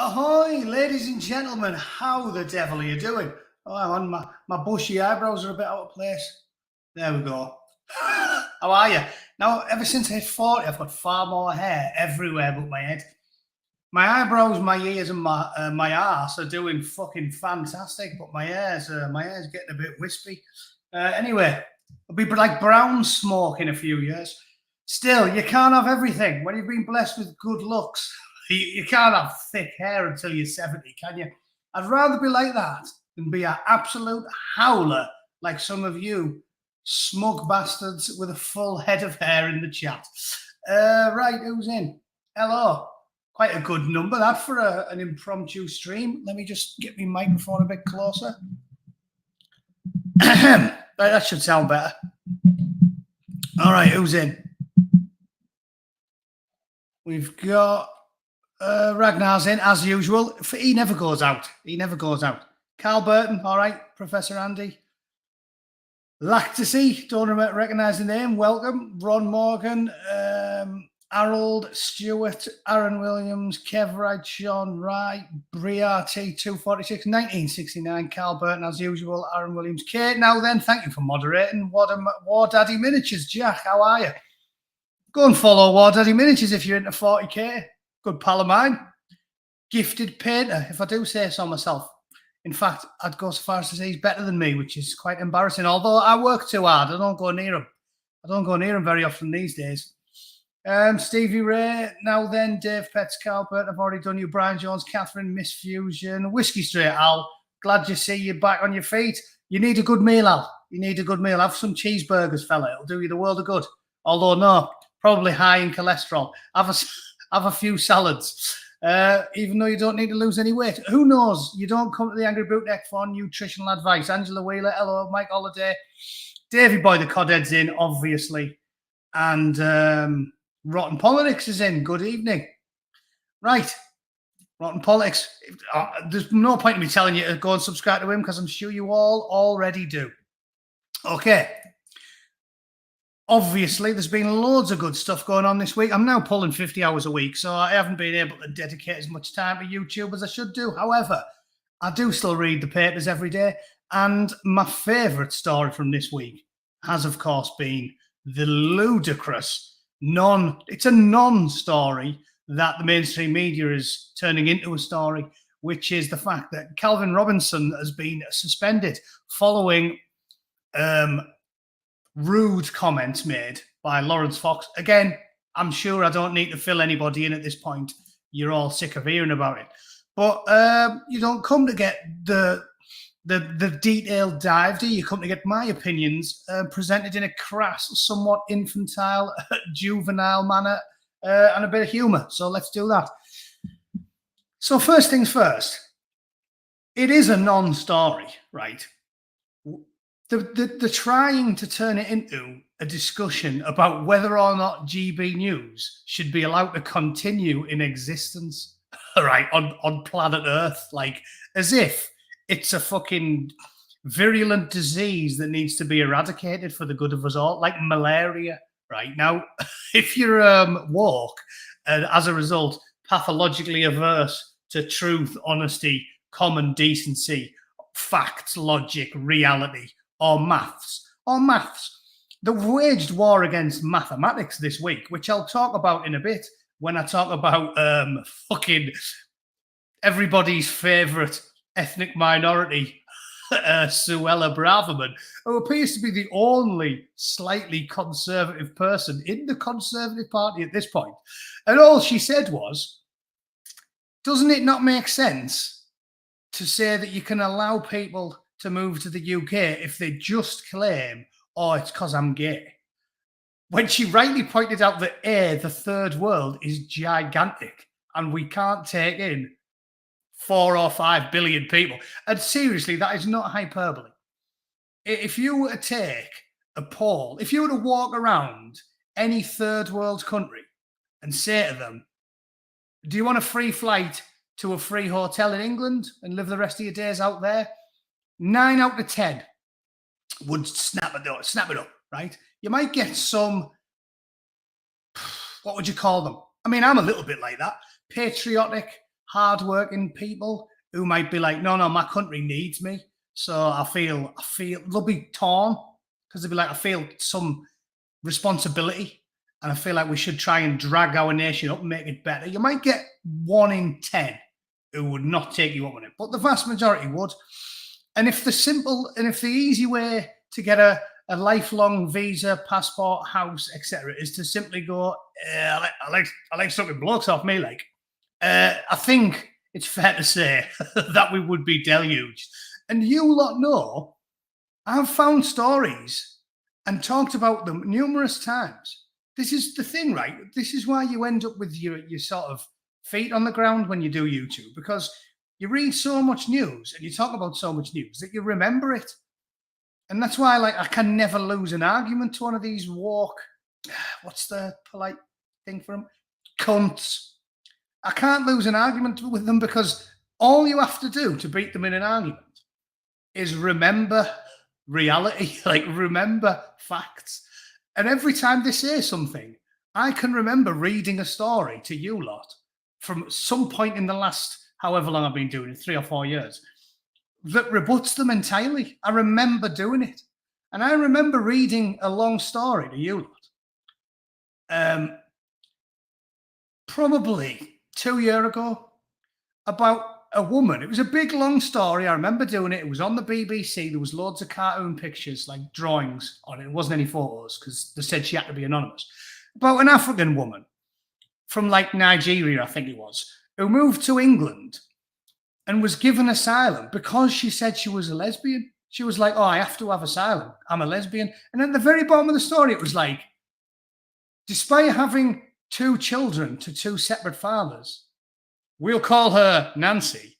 Ahoy, ladies and gentlemen, how the devil are you doing? Oh, I'm on my bushy eyebrows are a bit out of place. There we go. How are you? Now, ever since I hit 40, I've got far more hair everywhere but my head. My eyebrows, my ears, and my arse are doing fucking fantastic, but my hair's getting a bit wispy. Anyway, I'll be like brown smoke in a few years. Still, you can't have everything. When you've been blessed with good looks, you can't have thick hair until you're 70, can you? I'd rather be like that than be an absolute howler like some of you smug bastards with a full head of hair in the chat. Right, who's in? Hello. Quite a good number, that, for an impromptu stream. Let me just get my microphone a bit closer. Right, that should sound better. All right, who's in? We've got Ragnar's in, as usual. He never goes out. He never goes out. Carl Burton, all right. Professor Andy. Lactacy, don't recognise the name. Welcome. Ron Morgan, Harold Stewart, Aaron Williams, Kev Wright, Sean Wright, Briarty, 246, 1969, Carl Burton, as usual, Aaron Williams, Kate. Now then, thank you for moderating. War Daddy Miniatures, Jack, how are you? Go and follow War Daddy Miniatures if you're into 40k. Good pal of mine. Gifted painter, if I do say so myself. In fact, I'd go so far as to say he's better than me, which is quite embarrassing. Although I work too hard, I don't go near him. I don't go near him very often these days. Stevie Ray, now then, Dave Petts, Calbert, I've already done you, Brian Jones, Catherine, Miss Fusion, Whiskey Straight Al, glad to see you back on your feet. You need a good meal, Al. You need a good meal. Have some cheeseburgers, fella. It'll do you the world of good. Although, no, probably high in cholesterol. Have a few salads. Even though you don't need to lose any weight. Who knows? You don't come to the Angry Bootneck for nutritional advice. Angela Wheeler, hello, Mike Holiday. Davey Boy the Codhead's in, obviously. And Rotten Politics is in. Good evening. Right. Rotten Politics. There's no point in me telling you to go and subscribe to him because I'm sure you all already do. Okay. Obviously, there's been loads of good stuff going on this week. I'm now pulling 50 hours a week, so I haven't been able to dedicate as much time to YouTube as I should do. However, I do still read the papers every day. And my favourite story from this week has, of course, been the ludicrous it's a non-story that the mainstream media is turning into a story, which is the fact that Calvin Robinson has been suspended following rude comments made by Lawrence Fox. Again, I'm sure I don't need to fill anybody in at this point. You're all sick of hearing about it. But you don't come to get the detailed dive, do you? You come to get my opinions presented in a crass, somewhat infantile, juvenile manner and a bit of humour. So let's do that. So first things first, it is a non-story, right? They're trying to turn it into a discussion about whether or not GB News should be allowed to continue in existence, right, on planet Earth, like as if it's a fucking virulent disease that needs to be eradicated for the good of us all, like malaria, right? Now, if you're woke and as a result pathologically averse to truth, honesty, common decency, facts, logic, reality, or maths, they've waged war against mathematics this week, which I'll talk about in a bit when I talk about fucking everybody's favourite ethnic minority, Suella Braverman, who appears to be the only slightly conservative person in the Conservative Party at this point. And all she said was, doesn't it not make sense to say that you can allow people to move to the UK if they just claim, oh, it's because I'm gay? When she rightly pointed out that the third world is gigantic and we can't take in 4 or 5 billion people. And seriously, that is not hyperbole. If you were to take a poll, if you were to walk around any third world country and say to them, do you want a free flight to a free hotel in England and live the rest of your days out there? 9 out of 10 would snap it up, right? You might get some, what would you call them? I mean, I'm a little bit like that. Patriotic, hardworking people who might be like, no, my country needs me. So I feel they'll be torn because they'll be like, I feel some responsibility and I feel like we should try and drag our nation up and make it better. You might get 1 in 10 who would not take you up on it, but the vast majority would. And if the easy way to get a lifelong visa, passport, house, etc., is to simply go, I like sucking blokes off me, like, I think it's fair to say that we would be deluged. And you lot know, I've found stories and talked about them numerous times. This is the thing, right? This is why you end up with your sort of feet on the ground when you do YouTube, because you read so much news and you talk about so much news that you remember it. And that's why, like, I can never lose an argument to one of these what's the polite thing for them? Cunts. I can't lose an argument with them because all you have to do to beat them in an argument is remember reality, like remember facts. And every time they say something, I can remember reading a story to you lot from some point in the last however long I've been doing it, 3 or 4 years, that rebuts them entirely. I remember doing it. And I remember reading a long story to you lot, probably 2 years ago, about a woman. It was a big, long story. I remember doing it. It was on the BBC. There was loads of cartoon pictures, like drawings on it. It wasn't any photos because they said she had to be anonymous. About an African woman from like Nigeria, I think it was, who moved to England and was given asylum because she said she was a lesbian. She was like, oh, I have to have asylum. I'm a lesbian. And at the very bottom of the story, it was like, despite having 2 children to 2 separate fathers, we'll call her Nancy,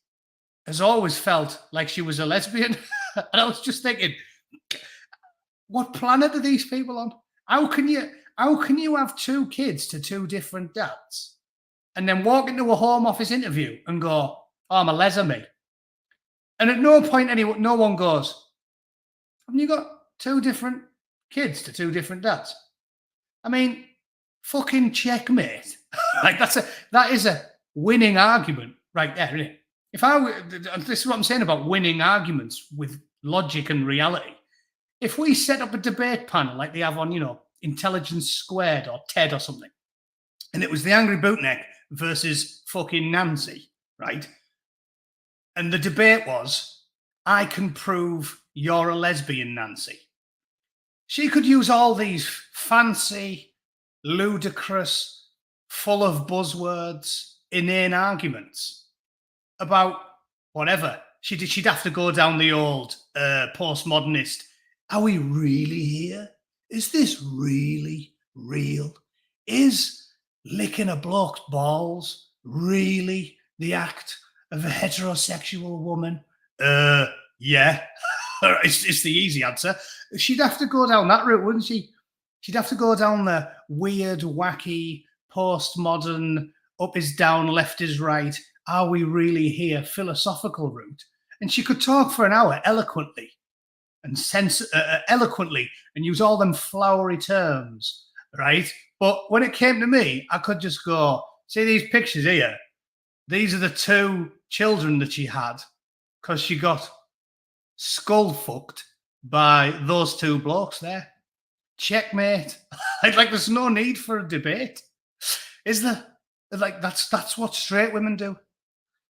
has always felt like she was a lesbian. And I was just thinking, what planet are these people on? How can you have 2 kids to 2 different dads and then walk into a Home Office interview and go, oh, I'm a lesbian? And at no point no one goes, haven't you got 2 different kids to 2 different dads? I mean, fucking checkmate. Like that is a winning argument right there, isn't it? This is what I'm saying about winning arguments with logic and reality. If we set up a debate panel like they have on, Intelligence Squared or TED or something, and it was the Angry Bootneck versus fucking Nancy, right? And the debate was, I can prove you're a lesbian, Nancy. She could use all these fancy, ludicrous, full of buzzwords, inane arguments about whatever. She'd have to go down the old postmodernist. Are we really here? Is this really real? Is licking a bloke's balls really the act of a heterosexual woman? Yeah. It's the easy answer. She'd have to go down that route, wouldn't she? She'd have to go down the weird, wacky, postmodern, up is down, left is right, are we really here philosophical route. And she could talk for an hour eloquently and eloquently and use all them flowery terms, right? But when it came to me, I could just go, see these pictures here? These are the 2 children that she had because she got skull fucked by those 2 blokes there. Checkmate. Like there's no need for a debate, is there? Like that's what straight women do.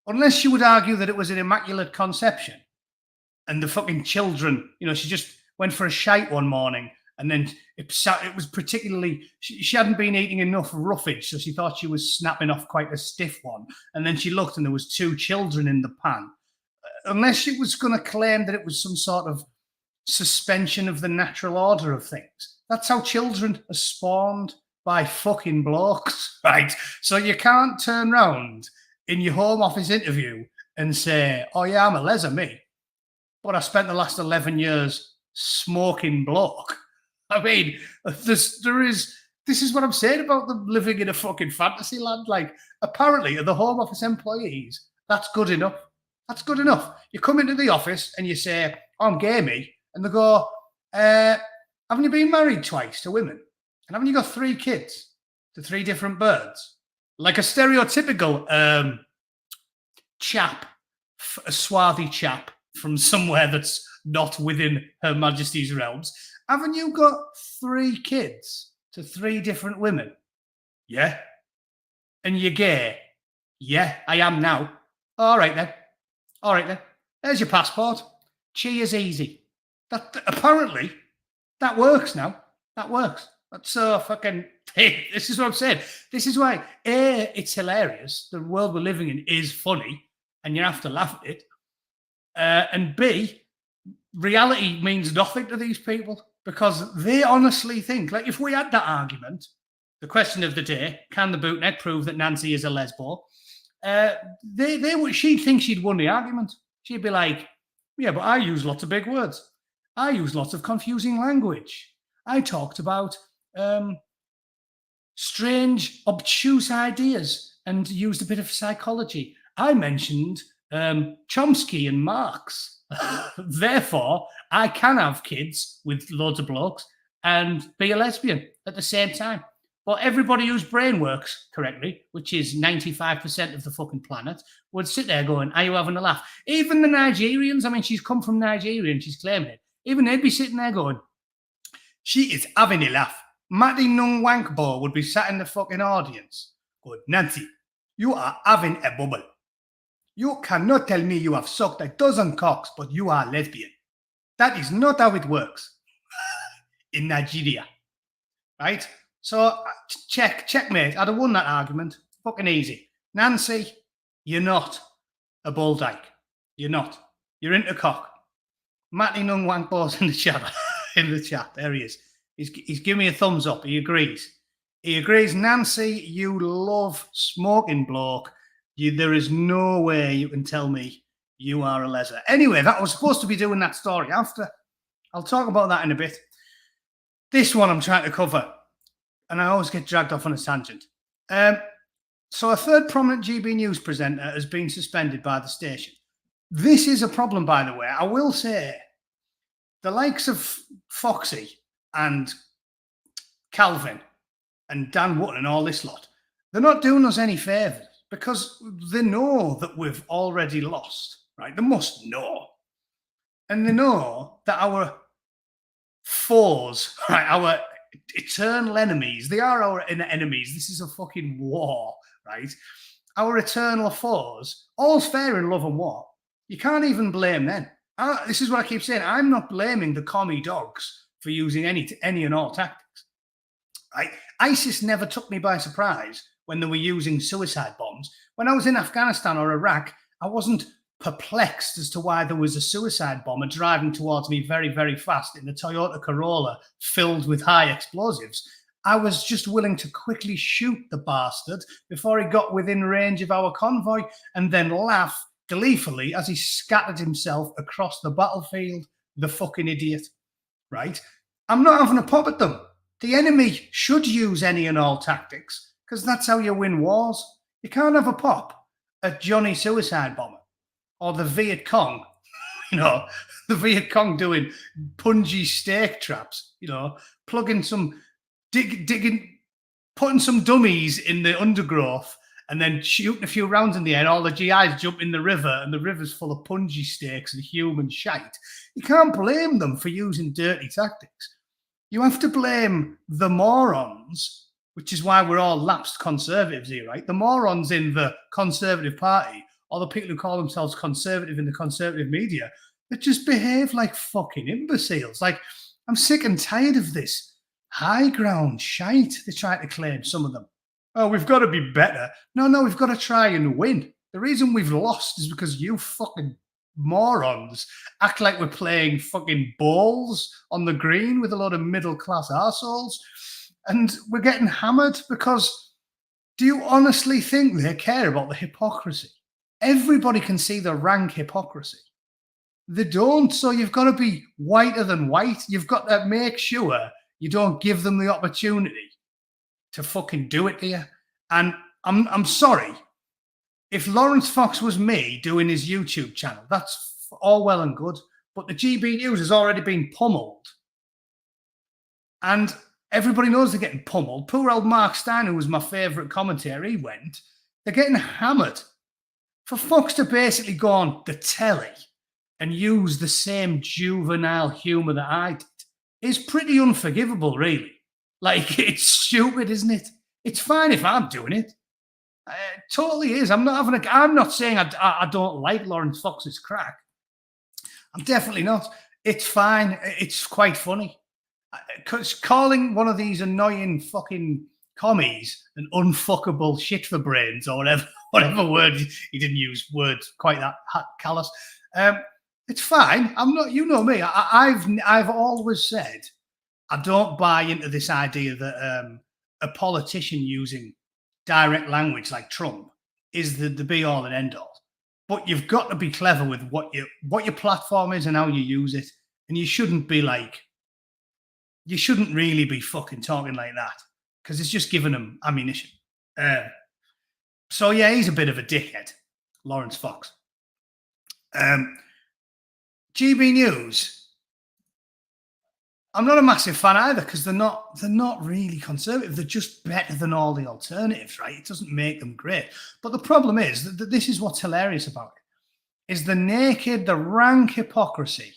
Unless you would argue that it was an immaculate conception and the fucking children, she just went for a shite one morning and then it was particularly, she hadn't been eating enough roughage, so she thought she was snapping off quite a stiff one. And then she looked and there was 2 children in the pan. Unless she was going to claim that it was some sort of suspension of the natural order of things. That's how children are spawned, by fucking blokes, right? So you can't turn round in your Home Office interview and say, oh yeah, I'm a lesbian, but I spent the last 11 years smoking bloke. I mean, this is what I'm saying about them living in a fucking fantasy land. Like, apparently, the Home Office employees, that's good enough. That's good enough. You come into the office and you say, oh, I'm gay, me. And they go, haven't you been married twice to women? And haven't you got 3 kids to 3 different birds? Like a stereotypical chap, a swarthy chap from somewhere that's not within Her Majesty's realms. Haven't you got 3 kids to 3 different women? Yeah. And you're gay? Yeah, I am now. All right then. All right then. There's your passport. Cheers easy. Apparently, that works now. That works. That's so fucking. Hey, this is what I'm saying. This is why A, it's hilarious. The world we're living in is funny, and you have to laugh at it. And B, reality means nothing to these people because they honestly think, like, if we had that argument, the question of the day, can the bootneck prove that Nancy is a lesbo? She'd think she'd won the argument. She'd be like, yeah, but I use lots of big words. I use lots of confusing language. I talked about strange, obtuse ideas and used a bit of psychology. I mentioned Chomsky and Marx. Therefore, I can have kids with loads of blokes and be a lesbian at the same time. But everybody whose brain works correctly, which is 95% of the fucking planet, would sit there going, are you having a laugh? Even the Nigerians, I mean, she's come from Nigeria and she's claiming it. Even they'd be sitting there going, she is having a laugh. Matty Nung Wankbo would be sat in the fucking audience going, Nancy, you are having a bubble. You cannot tell me you have sucked a dozen cocks, but you are lesbian. That is not how it works in Nigeria, right? So checkmate. I'd have won that argument. Fucking easy. Nancy, you're not a bull dyke. You're not. You're into cock. Matty Nung Wankbo's in the chat. In the chat, there he is. He's giving me a thumbs up. He agrees. He agrees. Nancy, you love smoking bloke. There is no way you can tell me you are a leser. Anyway, that was supposed to be doing that story after. I'll talk about that in a bit. This one I'm trying to cover, and I always get dragged off on a tangent. So a third prominent GB News presenter has been suspended by the station. This is a problem, by the way. I will say the likes of Foxy and Calvin and Dan Wootton and all this lot, they're not doing us any favours because they know that we've already lost, right? They must know. And they know that our foes, right, our eternal enemies, they are our enemies. This is a fucking war, right? Our eternal foes, all's fair in love and war. You can't even blame them. This is what I keep saying. I'm not blaming the commie dogs for using any and all tactics. Right? ISIS never took me by surprise when they were using suicide bombs. When I was in Afghanistan or Iraq, I wasn't perplexed as to why there was a suicide bomber driving towards me very, very fast in a Toyota Corolla filled with high explosives. I was just willing to quickly shoot the bastard before he got within range of our convoy and then laugh gleefully as he scattered himself across the battlefield. The fucking idiot, right? I'm not having a pop at them. The enemy should use any and all tactics because that's how you win wars. You can't have a pop at Johnny Suicide Bomber or the Viet Cong, you know, the Viet Cong doing pungy steak traps, you know, plugging some, putting some dummies in the undergrowth and then shooting a few rounds in the air. All the GIs jump in the river and the river's full of pungy steaks and human shite. You can't blame them for using dirty tactics. You have to blame the morons, which is why we're all lapsed conservatives here, right? The morons in the Conservative Party or the people who call themselves conservative in the conservative media that just behave like fucking imbeciles. Like, I'm sick and tired of this high ground shite they try to claim, some of them. Oh, we've got to be better. No, we've got to try and win. The reason we've lost is because you fucking morons act like we're playing fucking balls on the green with a lot of middle-class arseholes. And we're getting hammered because do you honestly think they care about the hypocrisy? Everybody can see the rank hypocrisy. They don't, so you've got to be whiter than white. You've got to make sure you don't give them the opportunity to fucking do it to you. And I'm sorry, if Lawrence Fox was me doing his YouTube channel, that's all well and good, but the GB News has already been pummeled. And everybody knows they're getting pummeled. Poor old Mark Stein, who was my favourite commentator, he went. They're getting hammered For fucks to basically go on the telly and use the same juvenile humour that I did is pretty unforgivable, really. Like, it's stupid, isn't it? It's fine if I'm doing it. It totally is. I'm not saying I don't like Lawrence Fox's crack. I'm definitely not. It's fine. It's quite funny. Because calling one of these annoying fucking commies an unfuckable shit for brains or whatever word he didn't use words quite that callous. It's fine. I'm not. You know me. I've always said I don't buy into this idea that a politician using direct language like Trump is the be all and end all. But you've got to be clever with what your platform is and how you use it. And you shouldn't really be fucking talking like that because it's just giving him ammunition. So yeah, he's a bit of a dickhead, Lawrence Fox. GB News. I'm not a massive fan either because they're not really conservative. They're just better than all the alternatives, right? It doesn't make them great. But the problem is that this is what's hilarious about it, is the rank hypocrisy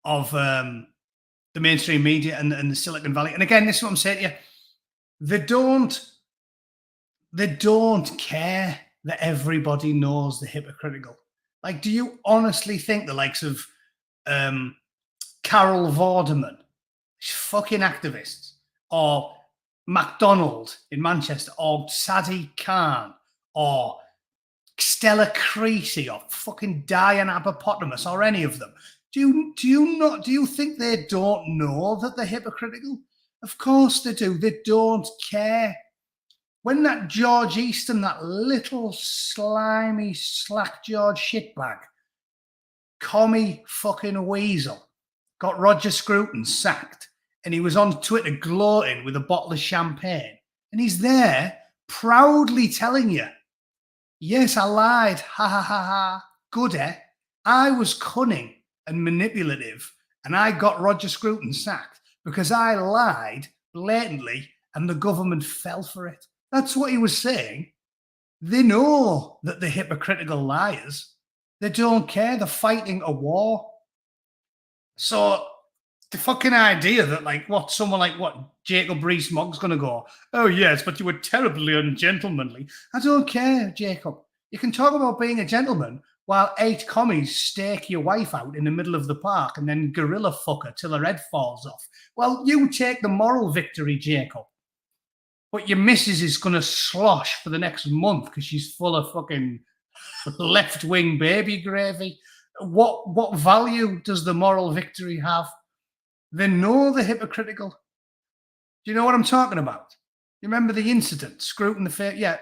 of the mainstream media and the Silicon Valley. And again, this is what I'm saying to you. They don't care that everybody knows the hypocritical. Like, do you honestly think the likes of Carol Vorderman, fucking activists, or MacDonald in Manchester, or Sadiq Khan, or Stella Creasy, or fucking Diane Aberpotamus, or any of them, do you think they don't know that they're hypocritical? Of course they do. They don't care. When that George Easton, that little slimy slack George shitbag, commie fucking weasel, got Roger Scruton sacked, and he was on Twitter gloating with a bottle of champagne, and he's there proudly telling you, yes, I lied, ha ha ha ha, good eh? I was cunning and manipulative, and I got Roger Scruton sacked because I lied blatantly and the government fell for it. That's what he was saying. They know that they're hypocritical liars. They don't care. They're fighting a war. So the fucking idea that someone like Jacob Rees-Mogg's going to go, oh yes, but you were terribly ungentlemanly. I don't care, Jacob. You can talk about being a gentleman while 8 commies stake your wife out in the middle of the park and then gorilla fuck her till her head falls off. Well, you take the moral victory, Jacob. But your missus is going to slosh for the next month because she's full of fucking left-wing baby gravy. What value does the moral victory have? They know they're hypocritical. Do you know what I'm talking about? You remember the incident? Scruton,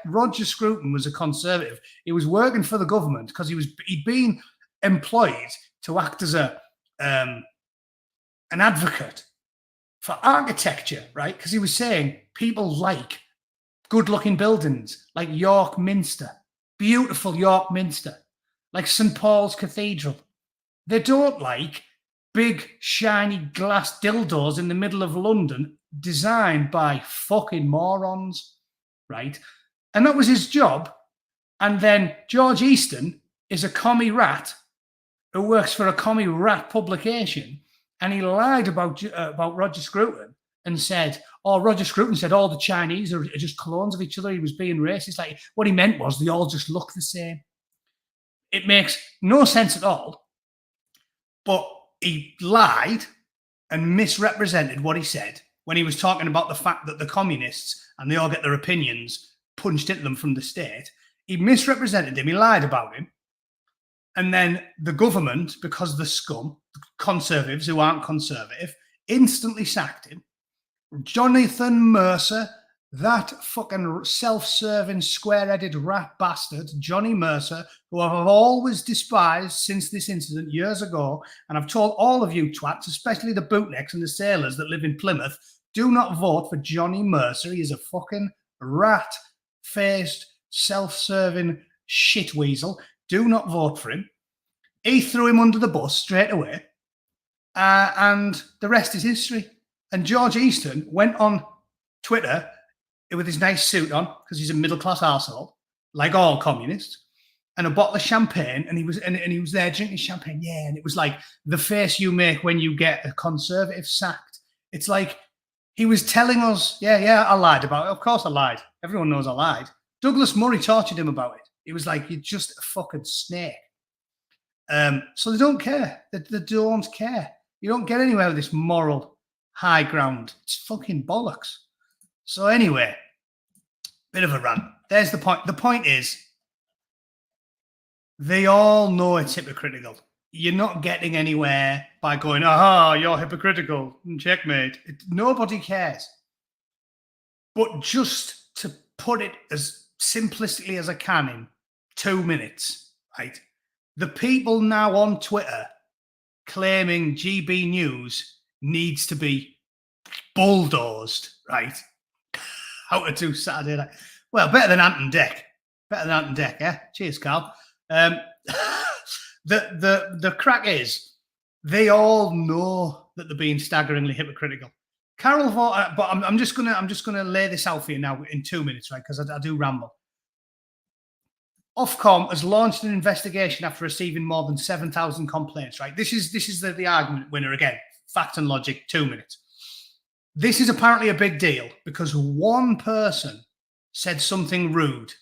Roger Scruton was a conservative. He was working for the government because he'd been employed to act as an advocate for architecture, right? Because he was saying people like good-looking buildings like York Minster, beautiful York Minster, like St. Paul's Cathedral. They don't like big, shiny glass dildos in the middle of London designed by fucking morons, right? And that was his job. And then George Easton is a commie rat who works for a commie rat publication, and he lied about Roger Scruton and said, Roger Scruton said all the Chinese are just clones of each other. He was being racist. Like, what he meant was they all just look the same. It makes no sense at all. But he lied and misrepresented what he said when he was talking about the fact that the communists, and they all get their opinions punched into them from the state. He misrepresented him. He lied about him. And then the government, because the scum, the conservatives who aren't conservative, instantly sacked him. Jonathan Mercer, that fucking self-serving, square-headed rat bastard, Johnny Mercer, who I've always despised since this incident years ago, and I've told all of you twats, especially the bootnecks and the sailors that live in Plymouth, do not vote for Johnny Mercer. He is a fucking rat-faced, self-serving shit weasel. Do not vote for him. He threw him under the bus straight away, and the rest is history. And George Easton went on Twitter with his nice suit on, because he's a middle-class arsehole, like all communists, and a bottle of champagne, and he was there drinking champagne. Yeah, and it was like the face you make when you get a Conservative sacked. It's like he was telling us, yeah, I lied about it. Of course I lied. Everyone knows I lied. Douglas Murray tortured him about it. He was like, you're just a fucking snake. So they don't care. They don't care. You don't get anywhere with this moral high ground. It's fucking bollocks. So anyway, bit of a rant. There's the point. The point is, they all know it's hypocritical. You're not getting anywhere by going, aha, you're hypocritical. Checkmate. Nobody cares. But just to put it as simplistically as I can in 2 minutes, right? The people now on Twitter claiming GB News needs to be bulldozed, right? How to do Saturday night. Well, better than Ant and Deck. Better than Ant and Deck, yeah? Cheers, Carl. The crack is, they all know that they're being staggeringly hypocritical. Carol Vaughton, but I'm just gonna lay this out for you now in 2 minutes, right? Because I do ramble. Ofcom has launched an investigation after receiving more than 7,000 complaints, right? This is the argument winner again. Fact and logic, 2 minutes. This is apparently a big deal because one person said something rude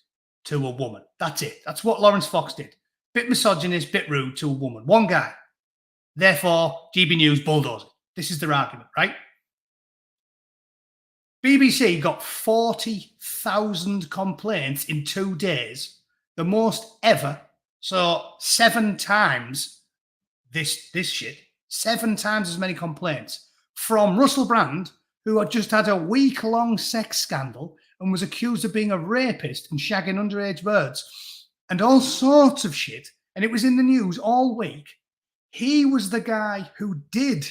to a woman. That's it. That's what Lawrence Fox did. Bit misogynist, bit rude to a woman. One guy. Therefore, GB News bulldozer. This is their argument, right? BBC got 40,000 complaints in 2 days. The most ever. So 7 times this shit. 7 times as many complaints from Russell Brand, who had just had a week-long sex scandal and was accused of being a rapist and shagging underage birds and all sorts of shit. And it was in the news all week. He was the guy who did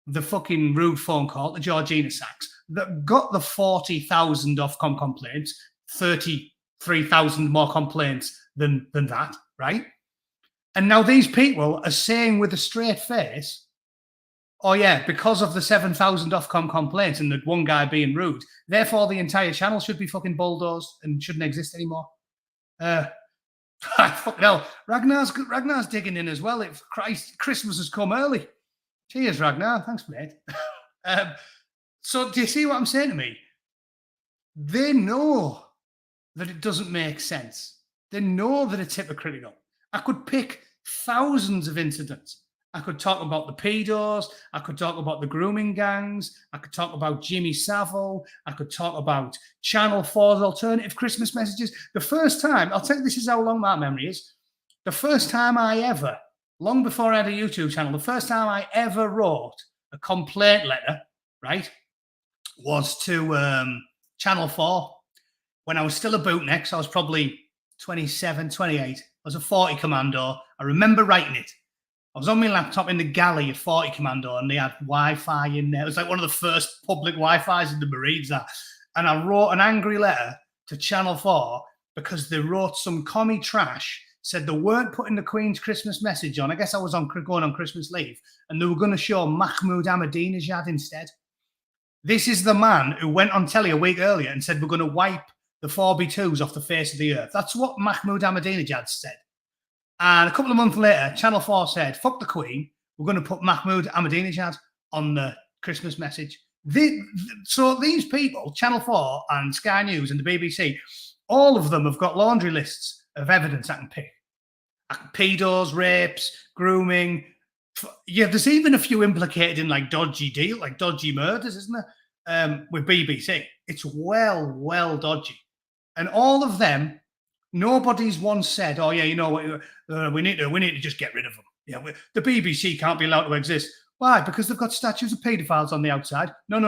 the fucking rude phone call to Georgina Sacks that got the 40,000 Ofcom complaints, 33,000 more complaints than that, right? And now these people are saying with a straight face, oh yeah, because of the 7,000 Ofcom complaints and the one guy being rude, therefore the entire channel should be fucking bulldozed and shouldn't exist anymore. Fucking hell, Ragnar's digging in as well. Christmas has come early. Cheers, Ragnar. Thanks, mate. So do you see what I'm saying to me? They know that it doesn't make sense. They know that it's hypocritical. I could pick thousands of incidents. I could talk about the pedos. I could talk about the grooming gangs. I could talk about Jimmy Savile. I could talk about Channel 4's alternative Christmas messages. The first time, I'll tell you, this is how long my memory is. The first time I ever, long before I had a YouTube channel, the first time I ever wrote a complaint letter, right, was to Channel 4 when I was still a bootneck. So I was probably 27, 28. I was a 40 commando. I remember writing it. I was on my laptop in the galley at 40 Commando and they had Wi-Fi in there. It was like one of the first public Wi-Fis in the Marines. And I wrote an angry letter to Channel 4 because they wrote some commie trash, said they weren't putting the Queen's Christmas message on. I guess I was going on Christmas leave. And they were going to show Mahmoud Ahmadinejad instead. This is the man who went on telly a week earlier and said we're going to wipe the 4B2s off the face of the earth. That's what Mahmoud Ahmadinejad said. And a couple of months later, Channel 4 said, fuck the Queen, we're going to put Mahmoud Ahmadinejad on the Christmas message. So these people, Channel 4 and Sky News and the BBC, all of them have got laundry lists of evidence I can pick. Pedos, rapes, grooming. Yeah, there's even a few implicated in like dodgy murders, isn't there? With BBC. It's well dodgy. And all of them, nobody's once said, "Oh yeah, you know what? We need to just get rid of them." Yeah, the BBC can't be allowed to exist. Why? Because they've got statues of paedophiles on the outside. No,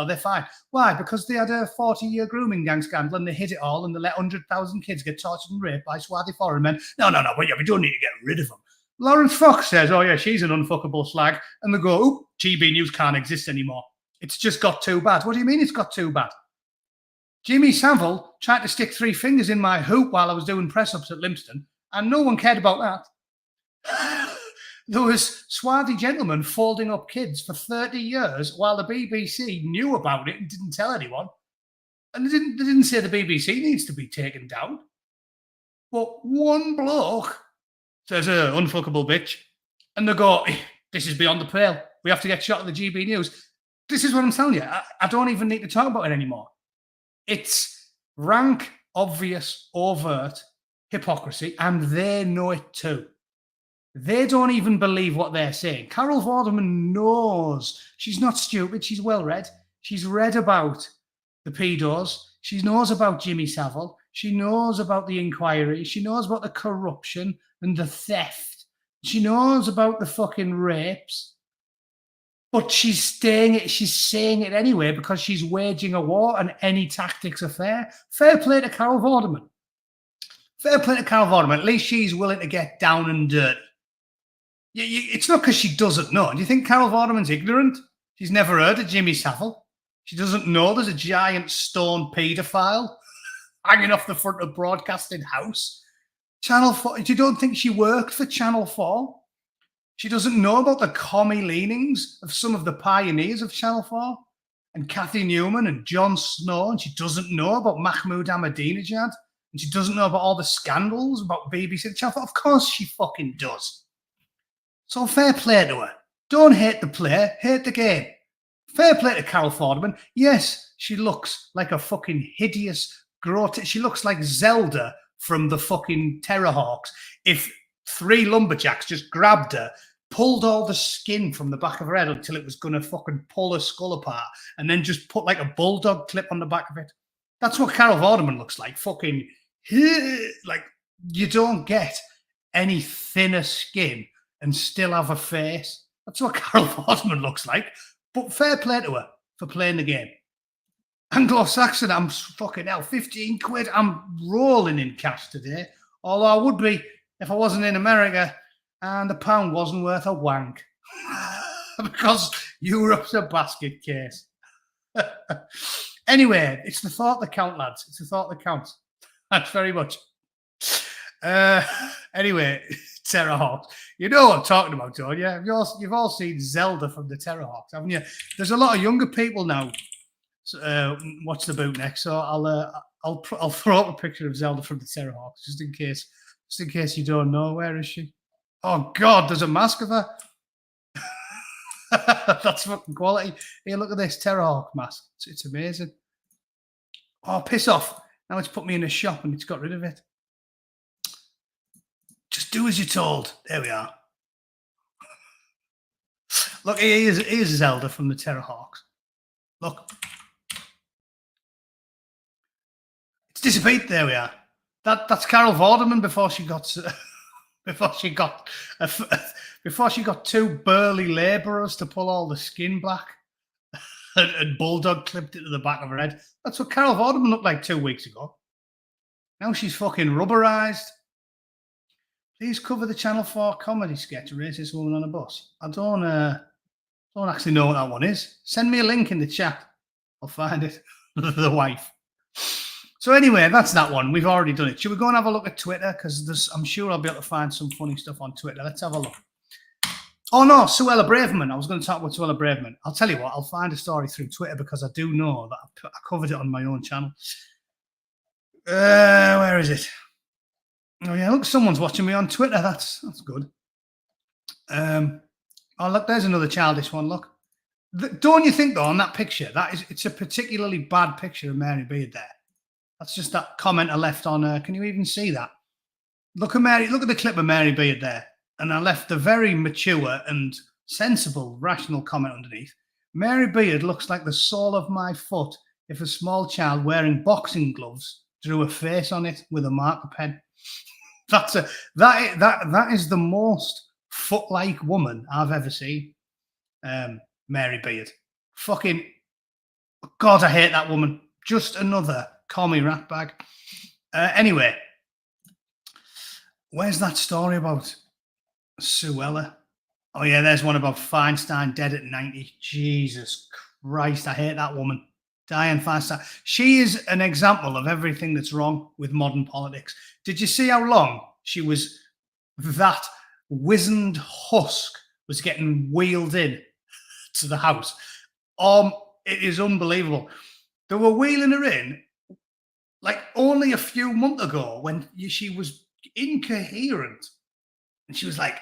they're fine. Why? Because they had a 40-year grooming gang scandal and they hid it all and they let 100,000 kids get tortured and raped by swarthy foreign men. No, but yeah, we don't need to get rid of them. Lawrence Fox says, "Oh yeah, she's an unfuckable slag," and they go, "Oop, GB News can't exist anymore. It's just got too bad." What do you mean it's got too bad? Jimmy Savile tried to stick 3 fingers in my hoop while I was doing press-ups at Lympston, and no one cared about that. There was swarthy gentlemen folding up kids for 30 years while the BBC knew about it and didn't tell anyone. And they didn't say the BBC needs to be taken down. But one bloke says, unfuckable bitch. And they go, this is beyond the pale. We have to get shot at the GB News. This is what I'm telling you. I don't even need to talk about it anymore. It's rank, obvious, overt hypocrisy, and they know it too. They don't even believe what they're saying. Carol Vorderman knows. She's not stupid. She's well read. She's read about the pedos. She knows about Jimmy Savile. She knows about the inquiry. She knows about the corruption and the theft. She knows about the fucking rapes. But she's saying it anyway because she's waging a war and any tactics are fair. Fair play to Carol Vorderman. Fair play to Carol Vorderman. At least she's willing to get down and dirty. It's not because she doesn't know. Do you think Carol Vorderman's ignorant? She's never heard of Jimmy Savile. She doesn't know there's a giant stone paedophile hanging off the front of Broadcasting House. Channel 4. You don't think she worked for Channel 4? She doesn't know about the commie leanings of some of the pioneers of Channel 4 and Kathy Newman and Jon Snow, and she doesn't know about Mahmoud Ahmadinejad, and she doesn't know about all the scandals about BBC Channel 4. Of course she fucking does. So fair play to her. Don't hate the player, hate the game. Fair play to Carol Vorderman. Yes, she looks like a fucking hideous, grotesque. She looks like Zelda from the fucking Terrorhawks. If 3 lumberjacks just grabbed her, pulled all the skin from the back of her head until it was going to fucking pull her skull apart, and then just put like a bulldog clip on the back of it. That's what Carol Vorderman looks like. Fucking, like, you don't get any thinner skin and still have a face. That's what Carol Vorderman looks like. But fair play to her for playing the game. Anglo-Saxon, I'm fucking hell, 15 quid. I'm rolling in cash today. Although I would be if I wasn't in America and the pound wasn't worth a wank. Because Europe's a basket case. Anyway, it's the thought that counts, lads. It's the thought that counts. Thanks very much. Anyway, Terrorhawks. You know what I'm talking about, don't you? You've all seen Zelda from the Terrorhawks, haven't you? There's a lot of younger people now watch the Bootneck, so I'll throw up a picture of Zelda from the Terrorhawks just in case you don't know. Where is she? Oh God, there's a mask of her. That's fucking quality. Here, look at this Terrorhawk mask. It's amazing. Oh, piss off! Now it's put me in a shop and it's got rid of it. Just do as you're told. There we are. Look, here's Zelda from the Terrorhawks. Look. It's disappeared. There we are. That's Carol Vorderman before she got 2 burly labourers to pull all the skin back and bulldog clipped it to the back of her head. That's what Carol Vorderman looked like 2 weeks ago. Now she's fucking rubberized. Please cover the Channel 4 comedy sketch, Racist Woman on a Bus. I don't actually know what that one is. Send me a link in the chat. I'll find it. The wife. So anyway, that's that one. We've already done it. Should we go and have a look at Twitter? Because I'm sure I'll be able to find some funny stuff on Twitter. Let's have a look. Oh no, Suella Braverman. I was going to talk about Suella Braverman. I'll tell you what, I'll find a story through Twitter because I do know that I covered it on my own channel. Where is it? Oh yeah, look, someone's watching me on Twitter. That's good. Oh look, there's another childish one. Look, don't you think though on that picture it's a particularly bad picture of Mary Beard there? That's just that comment I left on. Can you even see that? Look at the clip of Mary Beard there, and I left a very mature and sensible, rational comment underneath. Mary Beard looks like the sole of my foot if a small child wearing boxing gloves drew a face on it with a marker pen. That is the most foot-like woman I've ever seen. Mary Beard. Fucking God, I hate that woman. Just another commie ratbag. Anyway, where's that story about Suella? Oh yeah, there's one about Feinstein dead at 90. Jesus Christ, I hate that woman. Dianne Feinstein. She is an example of everything that's wrong with modern politics. Did you see how long that wizened husk was getting wheeled in to the house? It is unbelievable. They were wheeling her in Like only a few months ago when she was incoherent and she was like,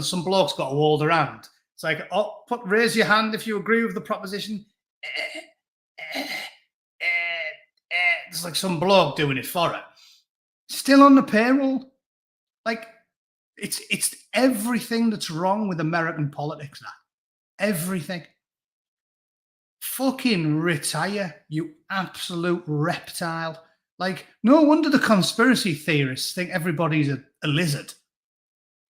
some blokes got to hold her hand. It's like, oh, raise your hand if you agree with the proposition. It's like some bloke doing it for her. Still on the payroll. Like, it's everything that's wrong with American politics now. Everything. Fucking retire, you absolute reptile. Like, no wonder the conspiracy theorists think everybody's a lizard.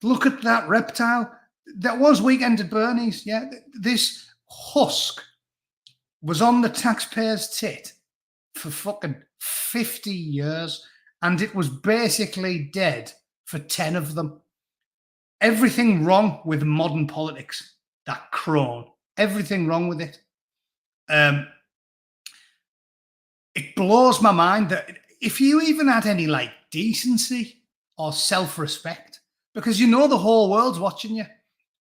Look at that reptile. That was Weekend at Bernie's. Yeah, this husk was on the taxpayer's tit for fucking 50 years, and it was basically dead for 10 of them. Everything wrong with modern politics, that crone. Everything wrong with it. It blows my mind that if you even had any like decency or self-respect, because you know the whole world's watching you.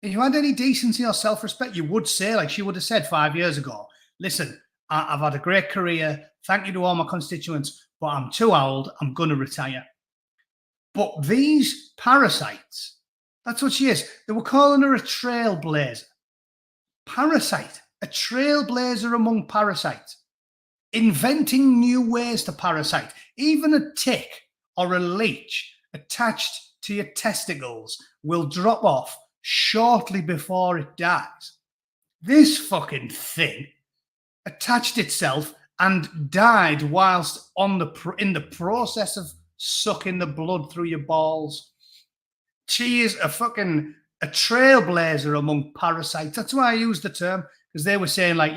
If you had any decency or self-respect, you would say, like she would have said 5 years ago, listen, I've had a great career. Thank you to all my constituents, but I'm too old. I'm going to retire. But these parasites, that's what she is. They were calling her a trailblazer. Parasite, a trailblazer among parasites. Inventing new ways to parasite. Even a tick or a leech attached to your testicles will drop off shortly before it dies. This fucking thing attached itself and died whilst in the process of sucking the blood through your balls. She is a trailblazer among parasites. That's why I use the term, because they were saying like,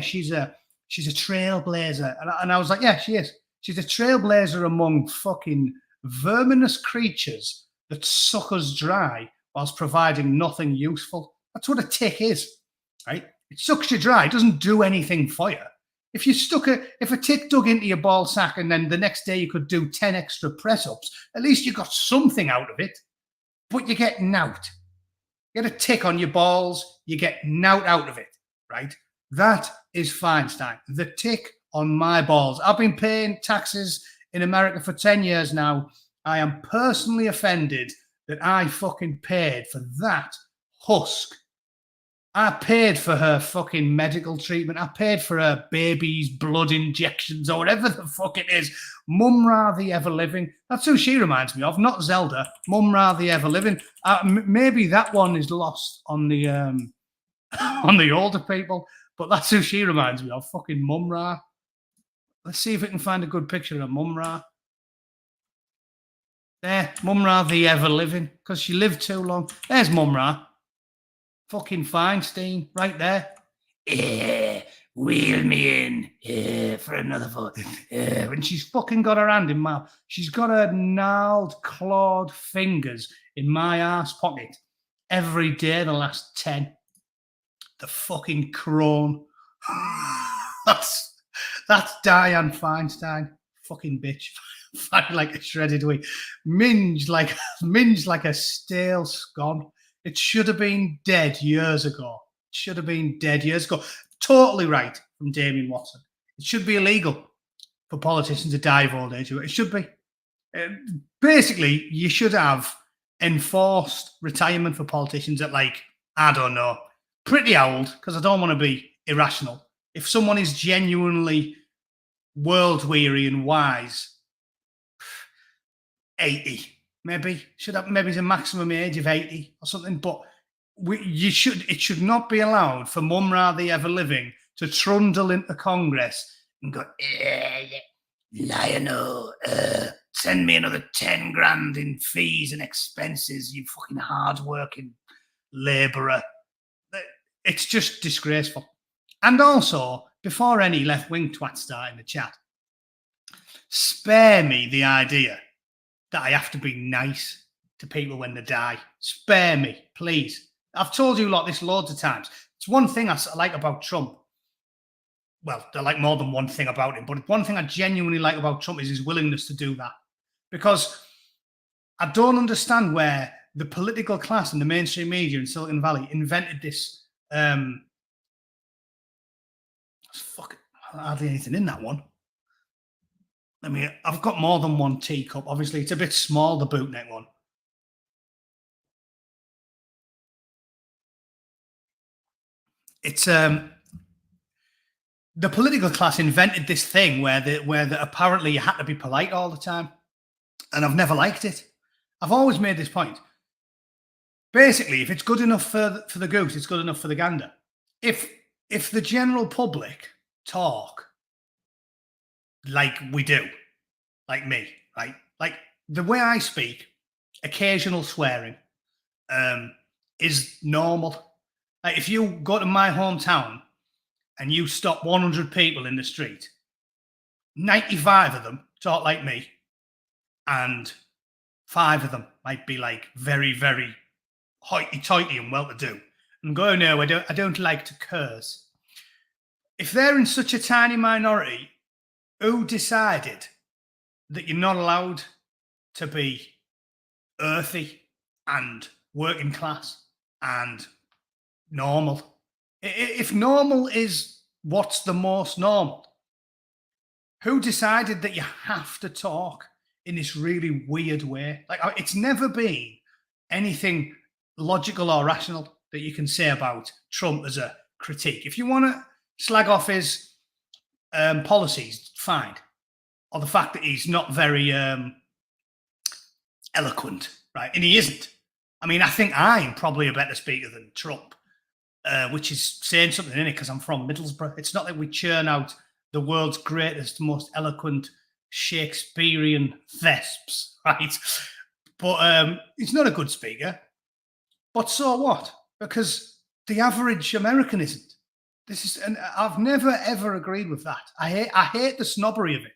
she's a trailblazer. And I was like, yeah, she is. She's a trailblazer among fucking verminous creatures that suck us dry whilst providing nothing useful. That's what a tick is, right? It sucks you dry. It doesn't do anything for you. If a tick dug into your ball sack and then the next day you could do 10 extra press-ups, at least you got something out of it. But you get nout. You get a tick on your balls, you get nout out of it, right? That is Feinstein. The tick on my balls. I've been paying taxes in America for 10 years now. I am personally offended that I fucking paid for that husk. I paid for her fucking medical treatment. I paid for her baby's blood injections or whatever the fuck it is. Mumra the Ever Living. That's who she reminds me of, not Zelda. Mumra the Ever Living. Maybe that one is lost on the on the older people, but that's who she reminds me of. Fucking Mumra. Let's see if we can find a good picture of Mumra. There, Mumra the Ever Living, because she lived too long. There's Mumra. Fucking Feinstein, right there. Wheel me in for another vote. When she's fucking got her hand in my... She's got her gnarled, clawed fingers in my arse pocket every day the last 10. The fucking crone. That's Dianne Feinstein. Fucking bitch. Fight like a shredded wheat. Minge like a stale scone. It should have been dead years ago. It should have been dead years ago. Totally right from Damien Watson. It should be illegal for politicians to die of old age. It should be. Basically, you should have enforced retirement for politicians at I don't know, pretty old, because I don't want to be irrational. If someone is genuinely world weary and wise, 80. Maybe it's a maximum age of 80 or something, but it should not be allowed for Mumra the Ever Living to trundle into Congress and go, Lionel, send me another 10 grand in fees and expenses, you fucking hard-working labourer. It's just disgraceful. And also, before any left-wing twats start in the chat, spare me the idea that I have to be nice to people when they die. Spare me, please. I've told you this loads of times. It's one thing I like about Trump. Well, I like more than one thing about him, but one thing I genuinely like about Trump is his willingness to do that. Because I don't understand where the political class and the mainstream media in Silicon Valley invented this. hardly anything in that one. I've got more than one teacup. Obviously, it's a bit small, the bootneck one. It's the political class invented this thing where apparently you had to be polite all the time, and I've never liked it. I've always made this point. Basically, if it's good enough for the goose, it's good enough for the gander. If the general public talk like we do, like me, right? Like the way I speak, occasional swearing is normal. Like if you go to my hometown and you stop 100 people in the street, 95 of them talk like me, and 5 of them might be like very, very hoity-toity and well-to-do, and go, no, I don't like to curse. If they're in such a tiny minority, who decided that you're not allowed to be earthy and working class and normal? If normal is what's the most normal, who decided that you have to talk in this really weird way? Like, it's never been anything logical or rational that you can say about Trump as a critique. If you want to slag off his policies, fine. Or the fact that he's not very eloquent, right? And he isn't. I mean, I think I'm probably a better speaker than Trump, which is saying something in it because I'm from Middlesbrough. It's not that we churn out the world's greatest, most eloquent Shakespearean thesps, right? But he's not a good speaker. But so what? Because the average American isn't. And I've never ever agreed with that. I hate the snobbery of it.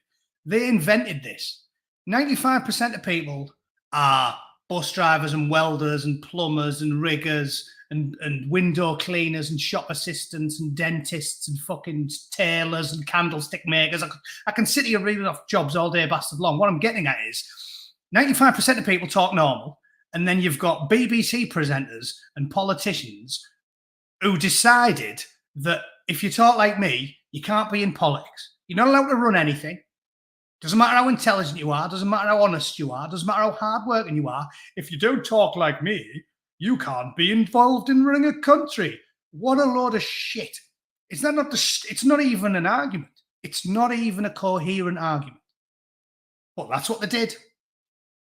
They invented this. 95% of people are bus drivers and welders and plumbers and riggers and window cleaners and shop assistants and dentists and fucking tailors and candlestick makers. I can sit here reading off jobs all day bastard long. What I'm getting at is 95% of people talk normal, and then you've got BBC presenters and politicians who decided that if you talk like me, you can't be in politics. You're not allowed to run anything. Doesn't matter how intelligent you are. Doesn't matter how honest you are. Doesn't matter how hardworking you are. If you don't talk like me, you can't be involved in running a country. What a load of shit. It's not even an argument. It's not even a coherent argument. But that's what they did.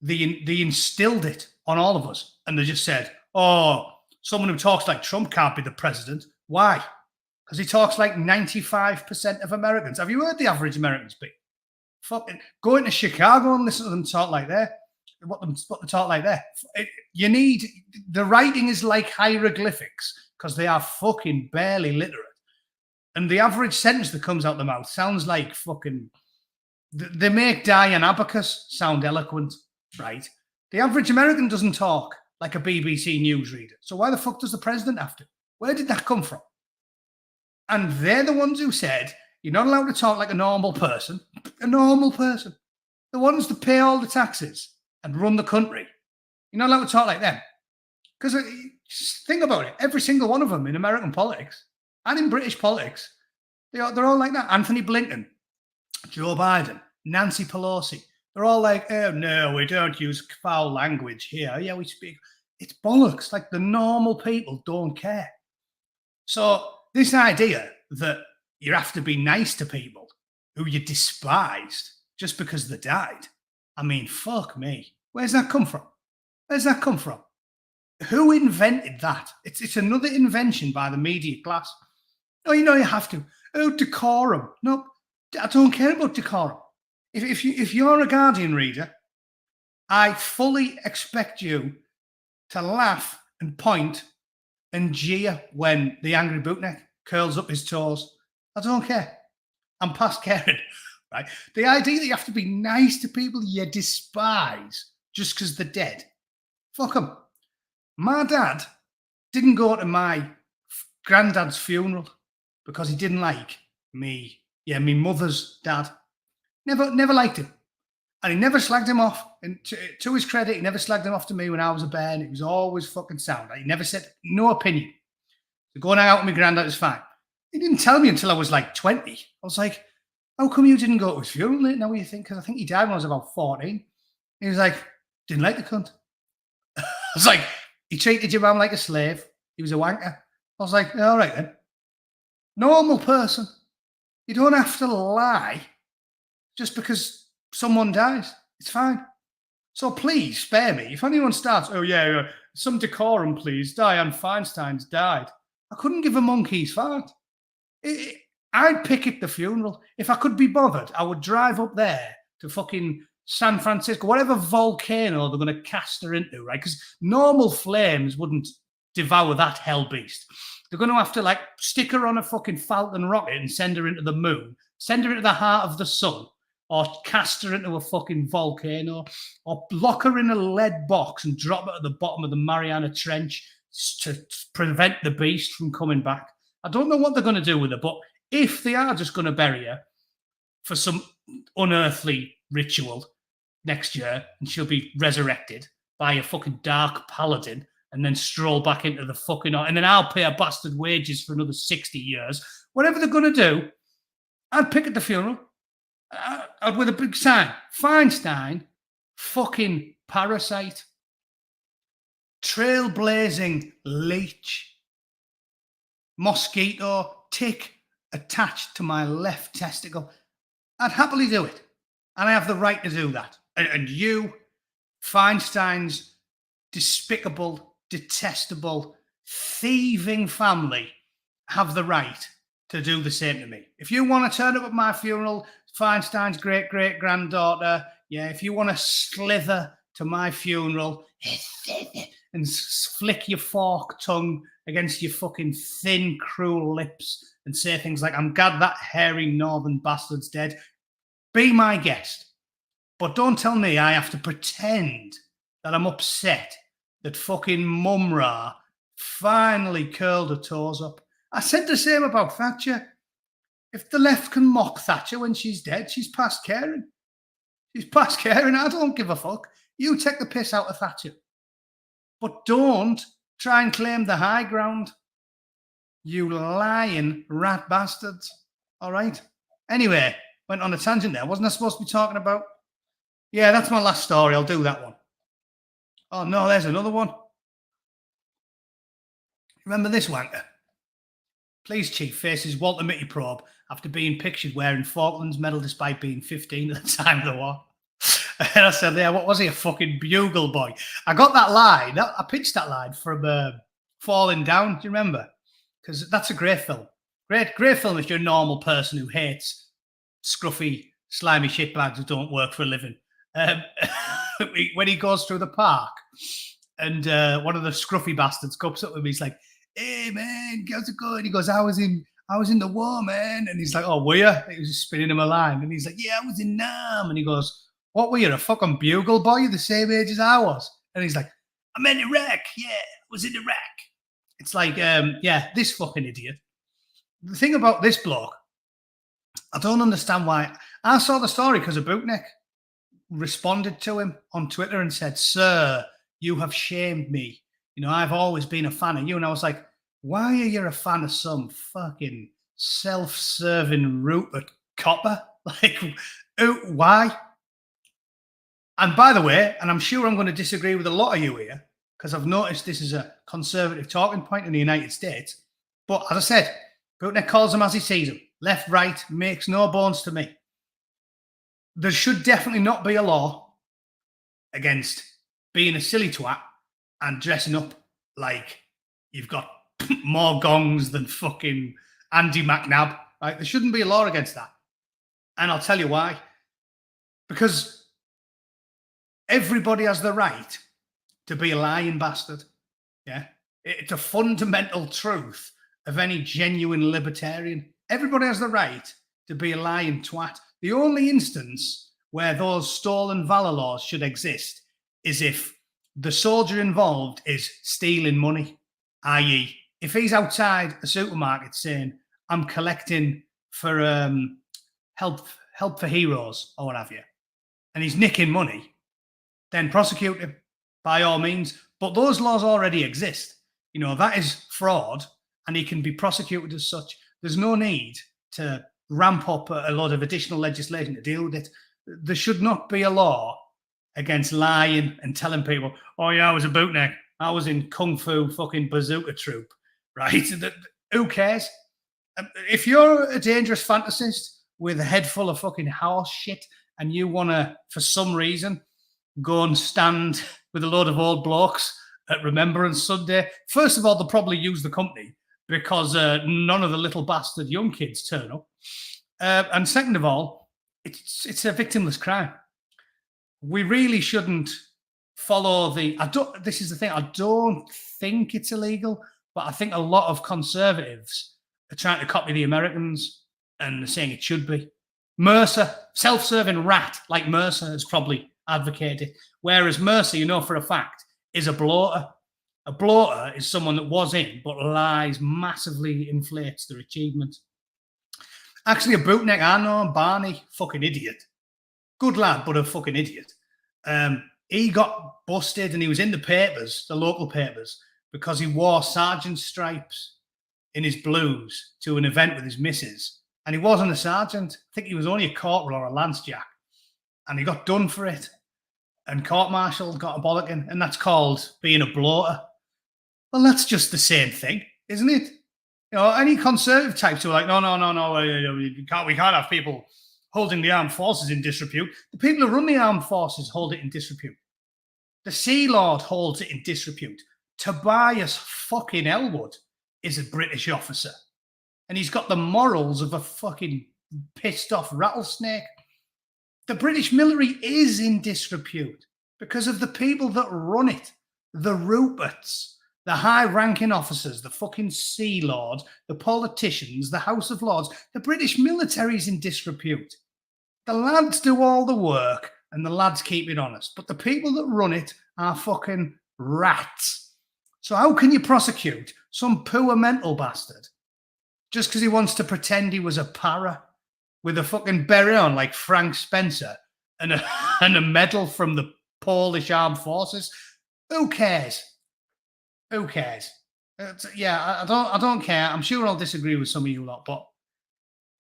They instilled it on all of us. And they just said, oh, someone who talks like Trump can't be the president. Why? Because he talks like 95% of Americans. Have you heard the average American speak? Fucking going to Chicago and listen to them talk like that. What they talk like that. The writing is like hieroglyphics because they are fucking barely literate. And the average sentence that comes out the mouth sounds like fucking. They make Diane Abacus sound eloquent, right? The average American doesn't talk like a BBC newsreader. So why the fuck does the president have to? Where did that come from? And they're the ones who said, you're not allowed to talk like a normal person. A normal person. The ones that pay all the taxes and run the country. You're not allowed to talk like them. Because think about it. Every single one of them in American politics and in British politics, they're all like that. Anthony Blinken, Joe Biden, Nancy Pelosi. They're all like, oh, no, we don't use foul language here. Yeah, we speak. It's bollocks. Like the normal people don't care. So this idea that you have to be nice to people who you despised just because they died. I mean, fuck me. Where's that come from? Where's that come from? Who invented that? It's another invention by the media class. Oh, you have to. Oh, decorum. No, I don't care about decorum. If you're a Guardian reader, I fully expect you to laugh and point and jeer when the Angry Bootneck curls up his toes. I don't care. I'm past caring, right? The idea that you have to be nice to people you despise just because they're dead. Fuck them. My dad didn't go to my granddad's funeral because he didn't like me. Yeah, my mother's dad. Never liked him. And he never slagged him off. And to his credit, he never slagged him off to me when I was a bairn. It was always fucking sound. He never said no opinion. So going out with my granddad is fine. He didn't tell me until I was like 20. I was like, how come you didn't go to his funeral? Now you think, because I think he died when I was about 14. He was like, didn't like the cunt. I was like, he treated your mum like a slave. He was a wanker. I was like, all right then. Normal person. You don't have to lie just because someone dies. It's fine. So please spare me. If anyone starts, oh yeah, some decorum, please. Dianne Feinstein's died. I couldn't give a monkey's fart. I'd pick at the funeral. If I could be bothered, I would drive up there to fucking San Francisco, whatever volcano they're going to cast her into, right? Because normal flames wouldn't devour that hell beast. They're going to have to like stick her on a fucking Falcon rocket and send her into the moon, send her into the heart of the sun, or cast her into a fucking volcano, or lock her in a lead box and drop her at the bottom of the Mariana Trench to prevent the beast from coming back. I don't know what they're going to do with her, but if they are just going to bury her for some unearthly ritual next year and she'll be resurrected by a fucking dark paladin and then stroll back into the fucking... And then I'll pay her bastard wages for another 60 years. Whatever they're going to do, I'd pick at the funeral. I'd with a big sign. Feinstein, fucking parasite. Trailblazing leech. Mosquito, tick attached to my left testicle. I'd happily do it. And I have the right to do that. And you, Feinstein's despicable, detestable, thieving family, have the right to do the same to me. If you want to turn up at my funeral, Feinstein's great-great-granddaughter, yeah, if you want to slither to my funeral and flick your fork tongue against your fucking thin, cruel lips and say things like, I'm glad that hairy northern bastard's dead, be my guest. But don't tell me I have to pretend that I'm upset that fucking Mumra finally curled her toes up. I said the same about Thatcher. If the left can mock Thatcher when she's dead, she's past caring. She's past caring. I don't give a fuck. You take the piss out of Thatcher. But don't try and claim the high ground. You lying rat bastards. All right? Anyway, went on a tangent there. Wasn't I supposed to be talking about? Yeah, that's my last story. I'll do that one. Oh, no, there's another one. Remember this wanker? Police chief faces Walter Mitty probe after being pictured wearing Falklands medal despite being 15 at the time of the war. And I said, yeah, what was he, a fucking bugle boy? I got that line. I pitched that line from Falling Down. Do you remember? Because that's a great film. Great film if you're a normal person who hates scruffy, slimy shitbags who don't work for a living. When he goes through the park and one of the scruffy bastards comes up with me, he's like, hey man, how's it going? He goes, I was in the war, man. And he's like, oh, were you? He was just spinning him a line. And he's like, yeah, I was in Nam. And he goes, what were you, a fucking bugle boy? You're the same age as I was. And he's like, I'm in Iraq. Yeah, I was in Iraq. It's like, yeah, this fucking idiot. The thing about this bloke, I don't understand why. I saw the story because a bootneck responded to him on Twitter and said, sir, you have shamed me. You know, I've always been a fan of you. And I was like, why are you a fan of some fucking self-serving Rupert copper? Like, why? And by the way, and I'm sure I'm going to disagree with a lot of you here, because I've noticed this is a conservative talking point in the United States. But as I said, Bootneck calls him as he sees him. Left, right, makes no bones to me. There should definitely not be a law against being a silly twat and dressing up like you've got more gongs than fucking Andy McNabb. Right? There shouldn't be a law against that. And I'll tell you why. Because everybody has the right to be a lying bastard. Yeah. It's a fundamental truth of any genuine libertarian. Everybody has the right to be a lying twat. The only instance where those stolen valor laws should exist is if the soldier involved is stealing money, i.e., if he's outside a supermarket saying, I'm collecting for help for heroes or what have you, and he's nicking money, then prosecute him by all means. But those laws already exist. You know, that is fraud and he can be prosecuted as such. there's no need to ramp up a lot of additional legislation to deal with it. There should not be a law against lying and telling people, oh yeah, I was a bootneck. I was in Kung Fu fucking bazooka troop, right? Who cares? If you're a dangerous fantasist with a head full of fucking horse shit and you want to, for some reason, go and stand with a load of old blokes at Remembrance Sunday, first of all, they'll probably use the company because none of the little bastard young kids turn up. And second of all, it's a victimless crime. We really shouldn't follow this is the thing, I don't think it's illegal, but I think a lot of conservatives are trying to copy the Americans and they're saying it should be. Mercer, self-serving rat like Mercer has probably advocated, whereas Mercer, you know for a fact, is a bloater. A bloater is someone that was in, but lies, massively inflates their achievement. Actually, a bootneck I know, Barney, fucking idiot. Good lad, but a fucking idiot. He got busted and he was in the papers, the local papers, because he wore sergeant stripes in his blues to an event with his missus. And he wasn't a sergeant. I think he was only a corporal or a lance jack. And he got done for it. And court-martialed, got a bollocking. And that's called being a bloater. Well, that's just the same thing, isn't it? You know, any conservative types who are like, no, we can't have people holding the armed forces in disrepute. The people who run the armed forces hold it in disrepute. The Sea Lord holds it in disrepute. Tobias fucking Elwood is a British officer. And he's got the morals of a fucking pissed off rattlesnake. The British military is in disrepute because of the people that run it. The Ruperts, the high-ranking officers, the fucking Sea Lord, the politicians, the House of Lords. The British military is in disrepute. The lads do all the work and the lads keep it honest. But the people that run it are fucking rats. So how can you prosecute some poor mental bastard just because he wants to pretend he was a para with a fucking beret on like Frank Spencer and a medal from the Polish armed forces? Who cares? Who cares? Yeah, I don't care. I'm sure I'll disagree with some of you lot, but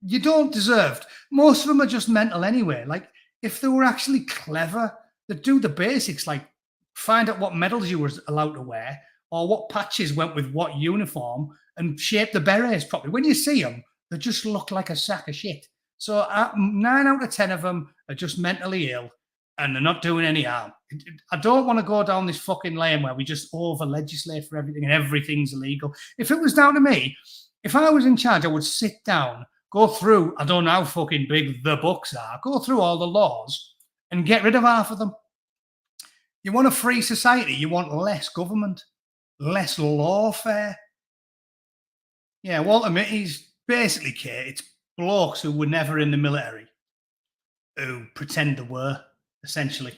you don't deserve. Most of them are just mental anyway. Like, if they were actually clever, they'd do the basics, like find out what medals you were allowed to wear or what patches went with what uniform and shape the berets properly. When you see them, they just look like a sack of shit. So 9 out of 10 of them are just mentally ill and they're not doing any harm. I don't want to go down this fucking lane where we just over-legislate for everything and everything's illegal. If it was down to me, if I was in charge, I would sit down, go through, I don't know how fucking big the books are, go through all the laws and get rid of half of them. You want a free society, you want less government, less lawfare. Yeah, Walter Mitty's basically, Kate, it's blokes who were never in the military who pretend they were, essentially,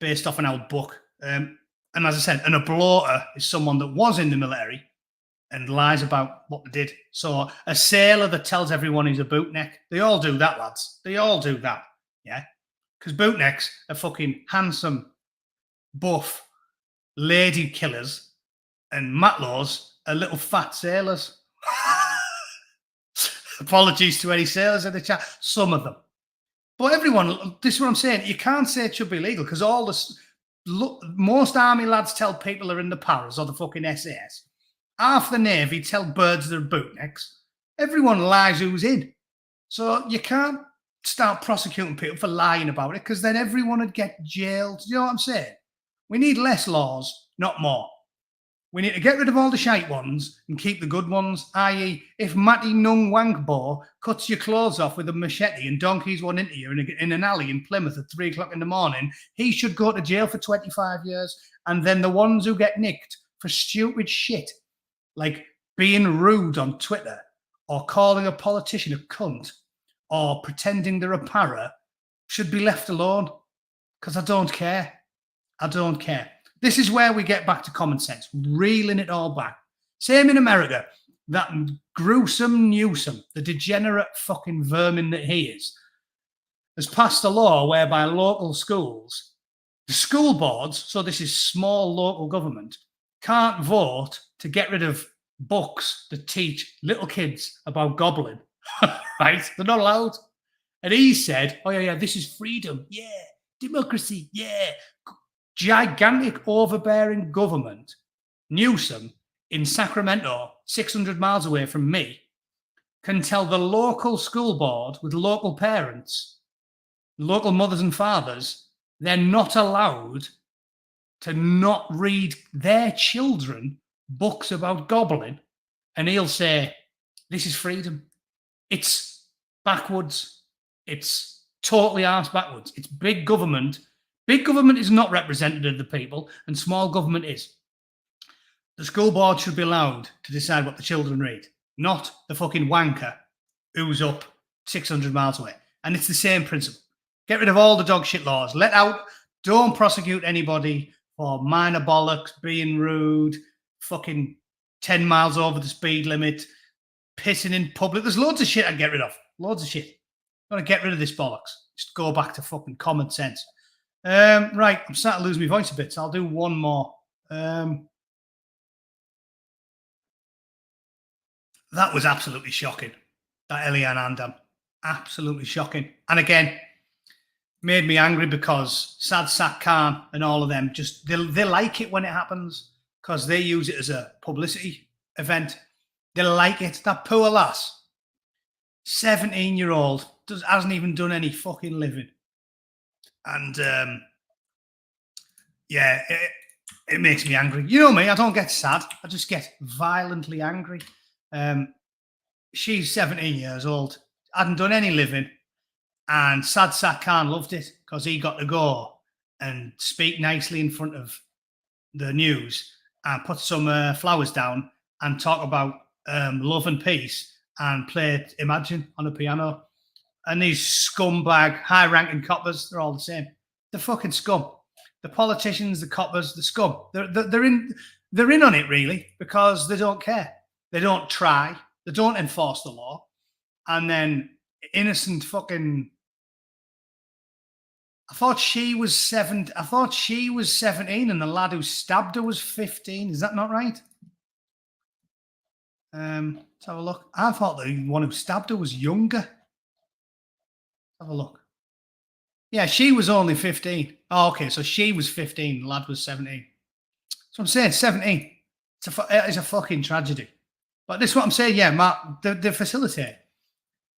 based off an old book. And as I said, a bloater is someone that was in the military and lies about what they did. So a sailor that tells everyone he's a bootneck, they all do that, lads. They all do that, yeah? Because bootnecks are fucking handsome, buff, lady killers, and matlaws are little fat sailors. Apologies to any sailors in the chat. Some of them. But everyone, this is what I'm saying. You can't say it should be legal because most army lads tell people they're in the paras or the fucking SAS. Half the Navy tell birds they're bootnecks. Everyone lies who's in. So you can't start prosecuting people for lying about it because then everyone would get jailed. You know what I'm saying? We need less laws, not more. We need to get rid of all the shite ones and keep the good ones, i.e. if Matty Nung Wankbo cuts your clothes off with a machete and donkeys one into you in an alley in Plymouth at 3 o'clock in the morning, he should go to jail for 25 years. And then the ones who get nicked for stupid shit, like being rude on Twitter or calling a politician a cunt or pretending they're a para, should be left alone because I don't care. I don't care. This is where we get back to common sense, reeling it all back. Same in America. That gruesome Newsom, the degenerate fucking vermin that he is, has passed a law whereby local schools, the school boards, so this is small local government, can't vote to get rid of books that teach little kids about gobbling, right? They're not allowed. And he said, oh, yeah, this is freedom. Yeah. Democracy. Yeah. Gigantic overbearing government, Newsom, in Sacramento, 600 miles away from me, can tell the local school board with local parents, local mothers and fathers, they're not allowed to not read their children books about gobbling. And he'll say, this is freedom. It's backwards. It's totally arse backwards. It's big government. Big government is not representative of the people, and small government is. The school board should be allowed to decide what the children read, not the fucking wanker who's up 600 miles away. And it's the same principle. Get rid of all the dog shit laws. Let out, don't prosecute anybody for minor bollocks, being rude, fucking 10 miles over the speed limit, pissing in public. There's loads of shit I'd get rid of. Loads of shit. Got to get rid of this bollocks. Just go back to fucking common sense. Right, I'm starting to lose my voice a bit, so I'll do one more. That was absolutely shocking. That Eliane Andam. Absolutely shocking. And again, made me angry because Sad Sack Khan and all of them just, they like it when it happens because they use it as a publicity event. They like it. That poor lass, 17-year-old, hasn't even done any fucking living. And yeah, it makes me angry. You know me, I don't get sad. I just get violently angry. She's 17 years old, hadn't done any living. And Sad Sack Khan loved it because he got to go and speak nicely in front of the news and put some flowers down and talk about love and peace and play Imagine on a piano. And these scumbag, high-ranking coppers, they're all the same. They're fucking scum. The politicians, the coppers, the scum. They're in on it, really, because they don't care. They don't try. They don't enforce the law. And then innocent fucking... I thought she was 17 and the lad who stabbed her was 15. Is that not right? Let's have a look. I thought the one who stabbed her was younger. Have a look. Yeah, she was only 15. Oh, okay, so she was 15, the lad was 17. So I'm saying 17. It's a fucking tragedy. But this is what I'm saying, yeah, Mark, they facilitate.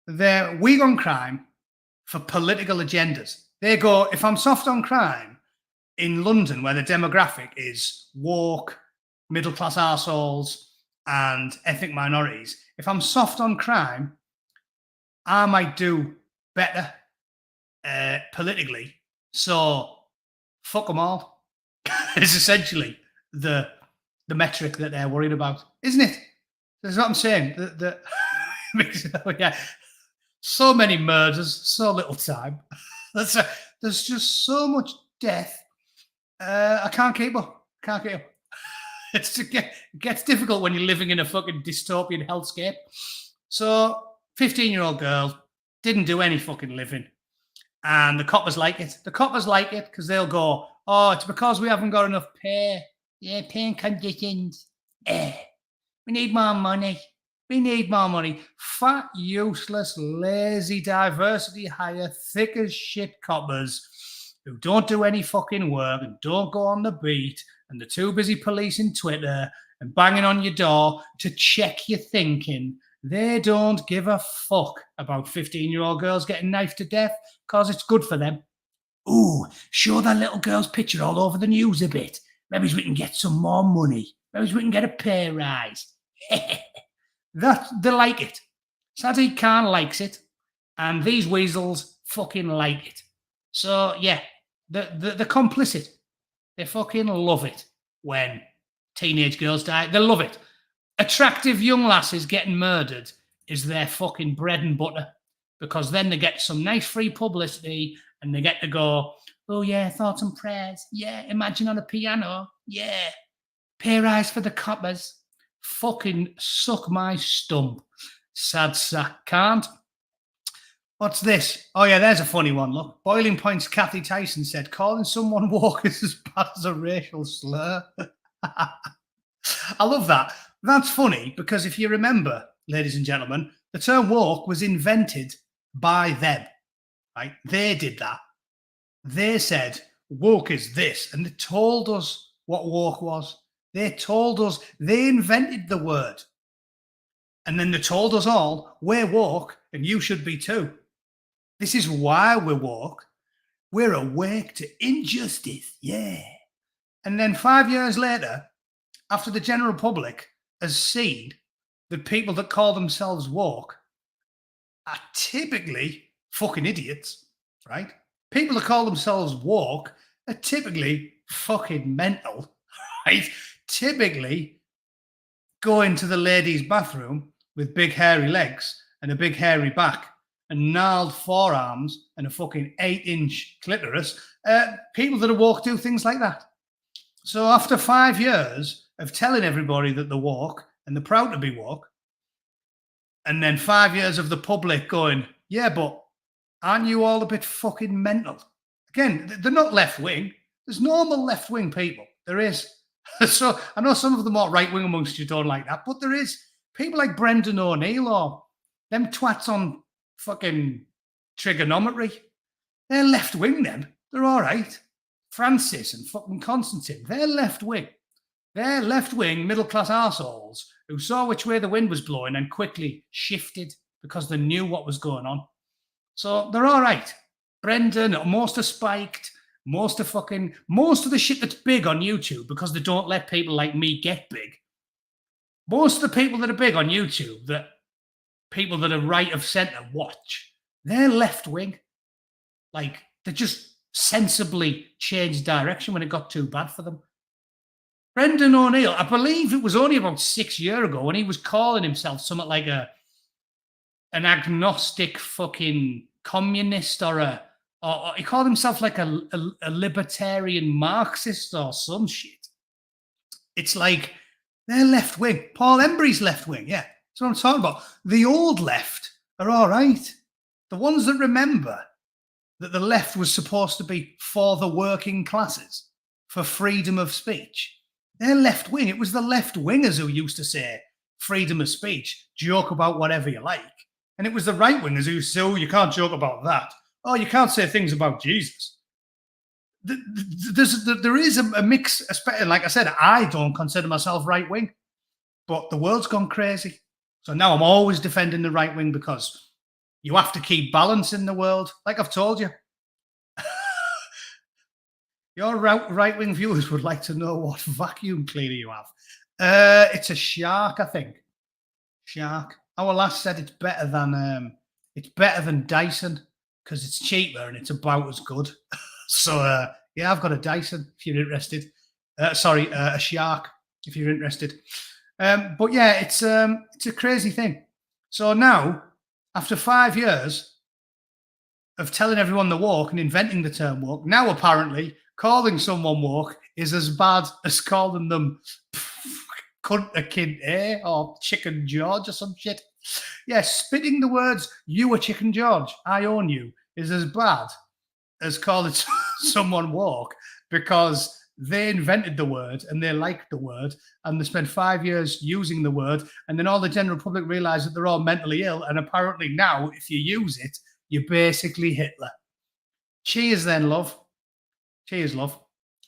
They're weak on crime for political agendas. They go, if I'm soft on crime in London, where the demographic is woke, middle-class arseholes, and ethnic minorities, if I'm soft on crime, I might do better politically. So fuck them all. It's essentially the metric that they're worried about, isn't it? That's what I'm saying. Yeah. So many murders, so little time. There's just so much death. I can't keep up. It gets difficult when you're living in a fucking dystopian hellscape. So 15-year-old girl didn't do any fucking living. And the coppers like it. The coppers like it because they'll go, oh, it's because we haven't got enough pay. Yeah, paying conditions. We need more money. Fat, useless, lazy, diversity hire, thick as shit coppers who don't do any fucking work and don't go on the beat and they're too busy policing Twitter and banging on your door to check your thinking. They don't give a fuck about 15-year-old girls getting knifed to death because it's good for them. Ooh, show that little girl's picture all over the news a bit. Maybe we can get some more money. Maybe we can get a pay rise. They like it. Sadiq Khan likes it. And these weasels fucking like it. So, yeah, they're complicit. They fucking love it when teenage girls die. They love it. Attractive young lasses getting murdered is their fucking bread and butter because then they get some nice free publicity and they get to go, oh, yeah, thoughts and prayers. Yeah, Imagine on a piano. Yeah, pay rise for the coppers. Fucking suck my stump. Sad sack can't. What's this? Oh, yeah, there's a funny one. Look, Boiling Point's Kathy Tyson said, calling someone woke is as bad as a racial slur. I love that. That's funny because if you remember, ladies and gentlemen, the term woke was invented by them, right? They did that. They said woke is this, and they told us what woke was. They told us, they invented the word. And then they told us all, we're woke and you should be too. This is why we're woke. We're awake to injustice. Yeah. And then 5 years later, after the general public has seen that people that call themselves woke are typically fucking idiots, right? People that call themselves woke are typically fucking mental, right? Typically go into the ladies' bathroom with big hairy legs and a big hairy back and gnarled forearms and a fucking 8-inch clitoris. People that are woke do things like that. So after 5 years of telling everybody that they're woke and they're proud to be woke, and then 5 years of the public going, yeah, but aren't you all a bit fucking mental? Again, they're not left-wing. There's normal left-wing people. There is. So I know some of the more right-wing amongst you don't like that, but there is people like Brendan O'Neill or them twats on fucking trigonometry. They're left-wing, them. They're all right. Francis and fucking Constantine, they're left-wing. They're left-wing middle-class arseholes who saw which way the wind was blowing and quickly shifted because they knew what was going on. So they're all right. Brendan, most are spiked. Most of the shit that's big on YouTube because they don't let people like me get big. Most of the people that are big on YouTube, that people that are right of centre watch, they're left wing. Like they just sensibly changed direction when it got too bad for them. Brendan O'Neill, I believe it was only about 6 years ago when he was calling himself something like an agnostic fucking communist or he called himself like a libertarian Marxist or some shit. It's like they're left wing. Paul Embry's left wing. Yeah, that's what I'm talking about. The old left are all right. The ones that remember that the left was supposed to be for the working classes, for freedom of speech. They're left wing. It was the left wingers who used to say freedom of speech, joke about whatever you like. And it was the right wingers who said, oh, you can't joke about that. Oh, you can't say things about Jesus. There is a mix, like I said, I don't consider myself right wing, but the world's gone crazy. So now I'm always defending the right wing because you have to keep balance in the world. Like I've told you. Your right wing viewers would like to know what vacuum cleaner you have. It's a Shark, I think. Shark. Our last said it's better than Dyson because it's cheaper and it's about as good. So yeah, I've got a Dyson if you're interested. Sorry, a Shark if you're interested. But yeah, it's a crazy thing. So now, after 5 years of telling everyone the woke and inventing the term woke, now apparently calling someone woke is as bad as calling them cunt a kid, or Chicken George or some shit. Yeah, spitting the words, you are Chicken George, I own you, is as bad as calling someone woke because they invented the word and they liked the word and they spent 5 years using the word, and then all the general public realised that they're all mentally ill, and apparently now if you use it, you're basically Hitler. Cheers then, love. Cheers, love.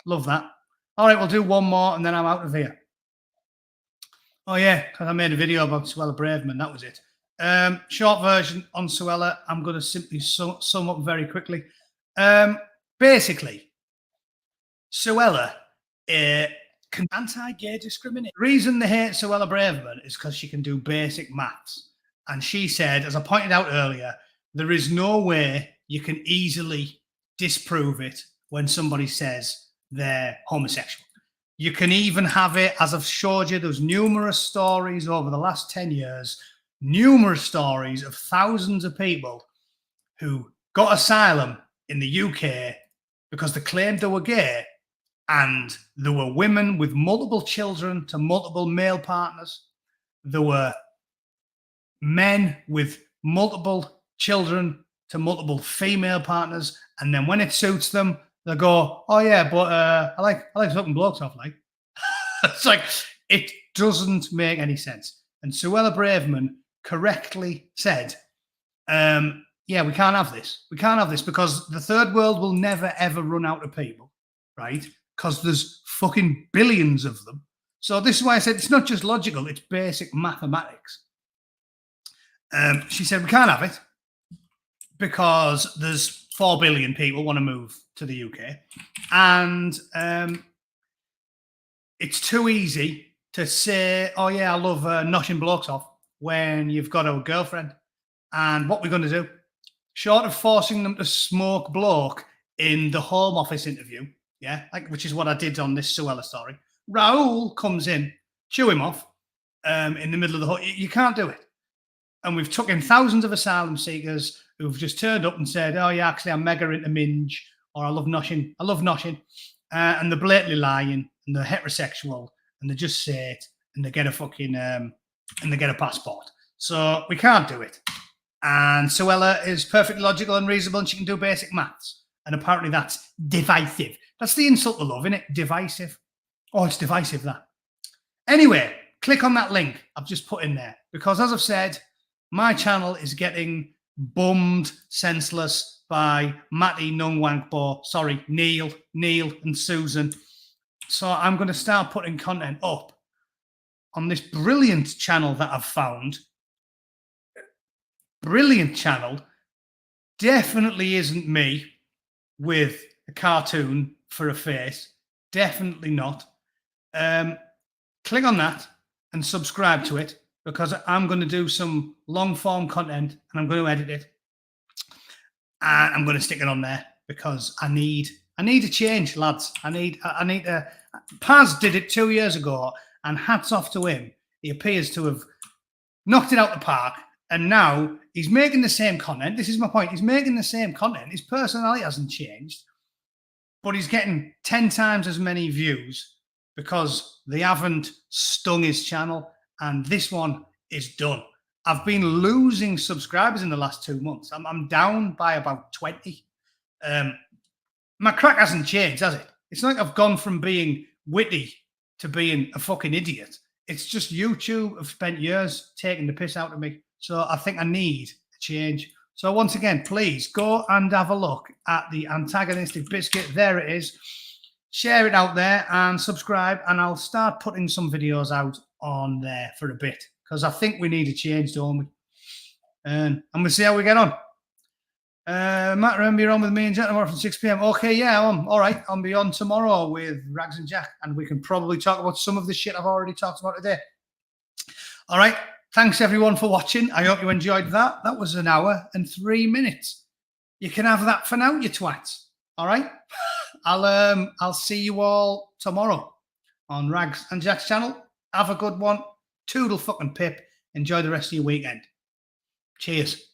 Love that. All right, we'll do one more and then I'm out of here. Oh, yeah, because I made a video about Suella Braverman. That was it. Short version on Suella. I'm going to simply sum up very quickly. Basically, Suella anti-gay discrimination. The reason they hate Suella Braverman is because she can do basic maths. And she said, as I pointed out earlier, there is no way you can easily disprove it when somebody says they're homosexual. You can even have it, as I've showed you, there's numerous stories over the last 10 years, numerous stories of thousands of people who got asylum in the UK because they claimed they were gay, and there were women with multiple children to multiple male partners. There were men with multiple children to multiple female partners, and then when it suits them, they go, oh yeah, but I like fucking blokes off, like. It's like, It doesn't make any sense. And Suella Braverman correctly said, yeah, we can't have this. We can't have this because the third world will never, ever run out of people, right? Because there's fucking billions of them. So this is why I said it's not just logical, it's basic mathematics. She said, we can't have it because there's 4 billion people want to move to the UK. And it's too easy to say, oh, yeah, I love noshing blokes off when you've got a girlfriend. And what we're going to do, short of forcing them to smoke bloke in the Home Office interview, yeah, like which is what I did on this Suella story. Raoul comes in, chew him off in the middle of the whole. You can't do it. And we've took in thousands of asylum seekers who've just turned up and said, oh, yeah, actually, I'm mega into minge, or I love noshing. I love noshing. And they're blatantly lying, and they're heterosexual, and they just say it, and they get a fucking, and they get a passport. So we can't do it. And Suella is perfectly logical and reasonable, and she can do basic maths. And apparently that's divisive. That's the insult to love, isn't it? Divisive. Oh, it's divisive, that. Anyway, click on that link I've just put in there. Because as I've said, my channel is getting bummed senseless by Matty, Nungwankbo, sorry, Neil, and Susan. So I'm going to start putting content up on this brilliant channel that I've found. Brilliant channel. Definitely isn't me with a cartoon for a face. Definitely not. Click on that and subscribe to it because I'm going to do some long form content and I'm going to edit it. And I'm going to stick it on there because I need a change, lads. I need a. Paz did it 2 years ago, and hats off to him. He appears to have knocked it out the park, and now he's making the same content. This is my point. He's making the same content. His personality hasn't changed, but he's getting 10 times as many views because they haven't stung his channel, and this one is done. I've been losing subscribers in the last 2 months. I'm down by about 20. My crack hasn't changed, has it? It's not like I've gone from being witty to being a fucking idiot. It's just YouTube have spent years taking the piss out of me. So I think I need a change. So once again, please go and have a look at the antagonistic biscuit. There it is. Share it out there and subscribe. And I'll start putting some videos out on there for a bit because I think we need a change, don't we? And we'll see how we get on. Matt, remember you're on with me and Jack tomorrow from 6 p.m. Okay, yeah, all right. I'll be on tomorrow with Rags and Jack, and we can probably talk about some of the shit I've already talked about today. All right. Thanks everyone for watching. I hope you enjoyed that. That was 1 hour and 3 minutes. You can have that for now, you twats. All right. I'll see you all tomorrow on Rags and Jack's channel. Have a good one. Toodle fucking pip. Enjoy the rest of your weekend. Cheers.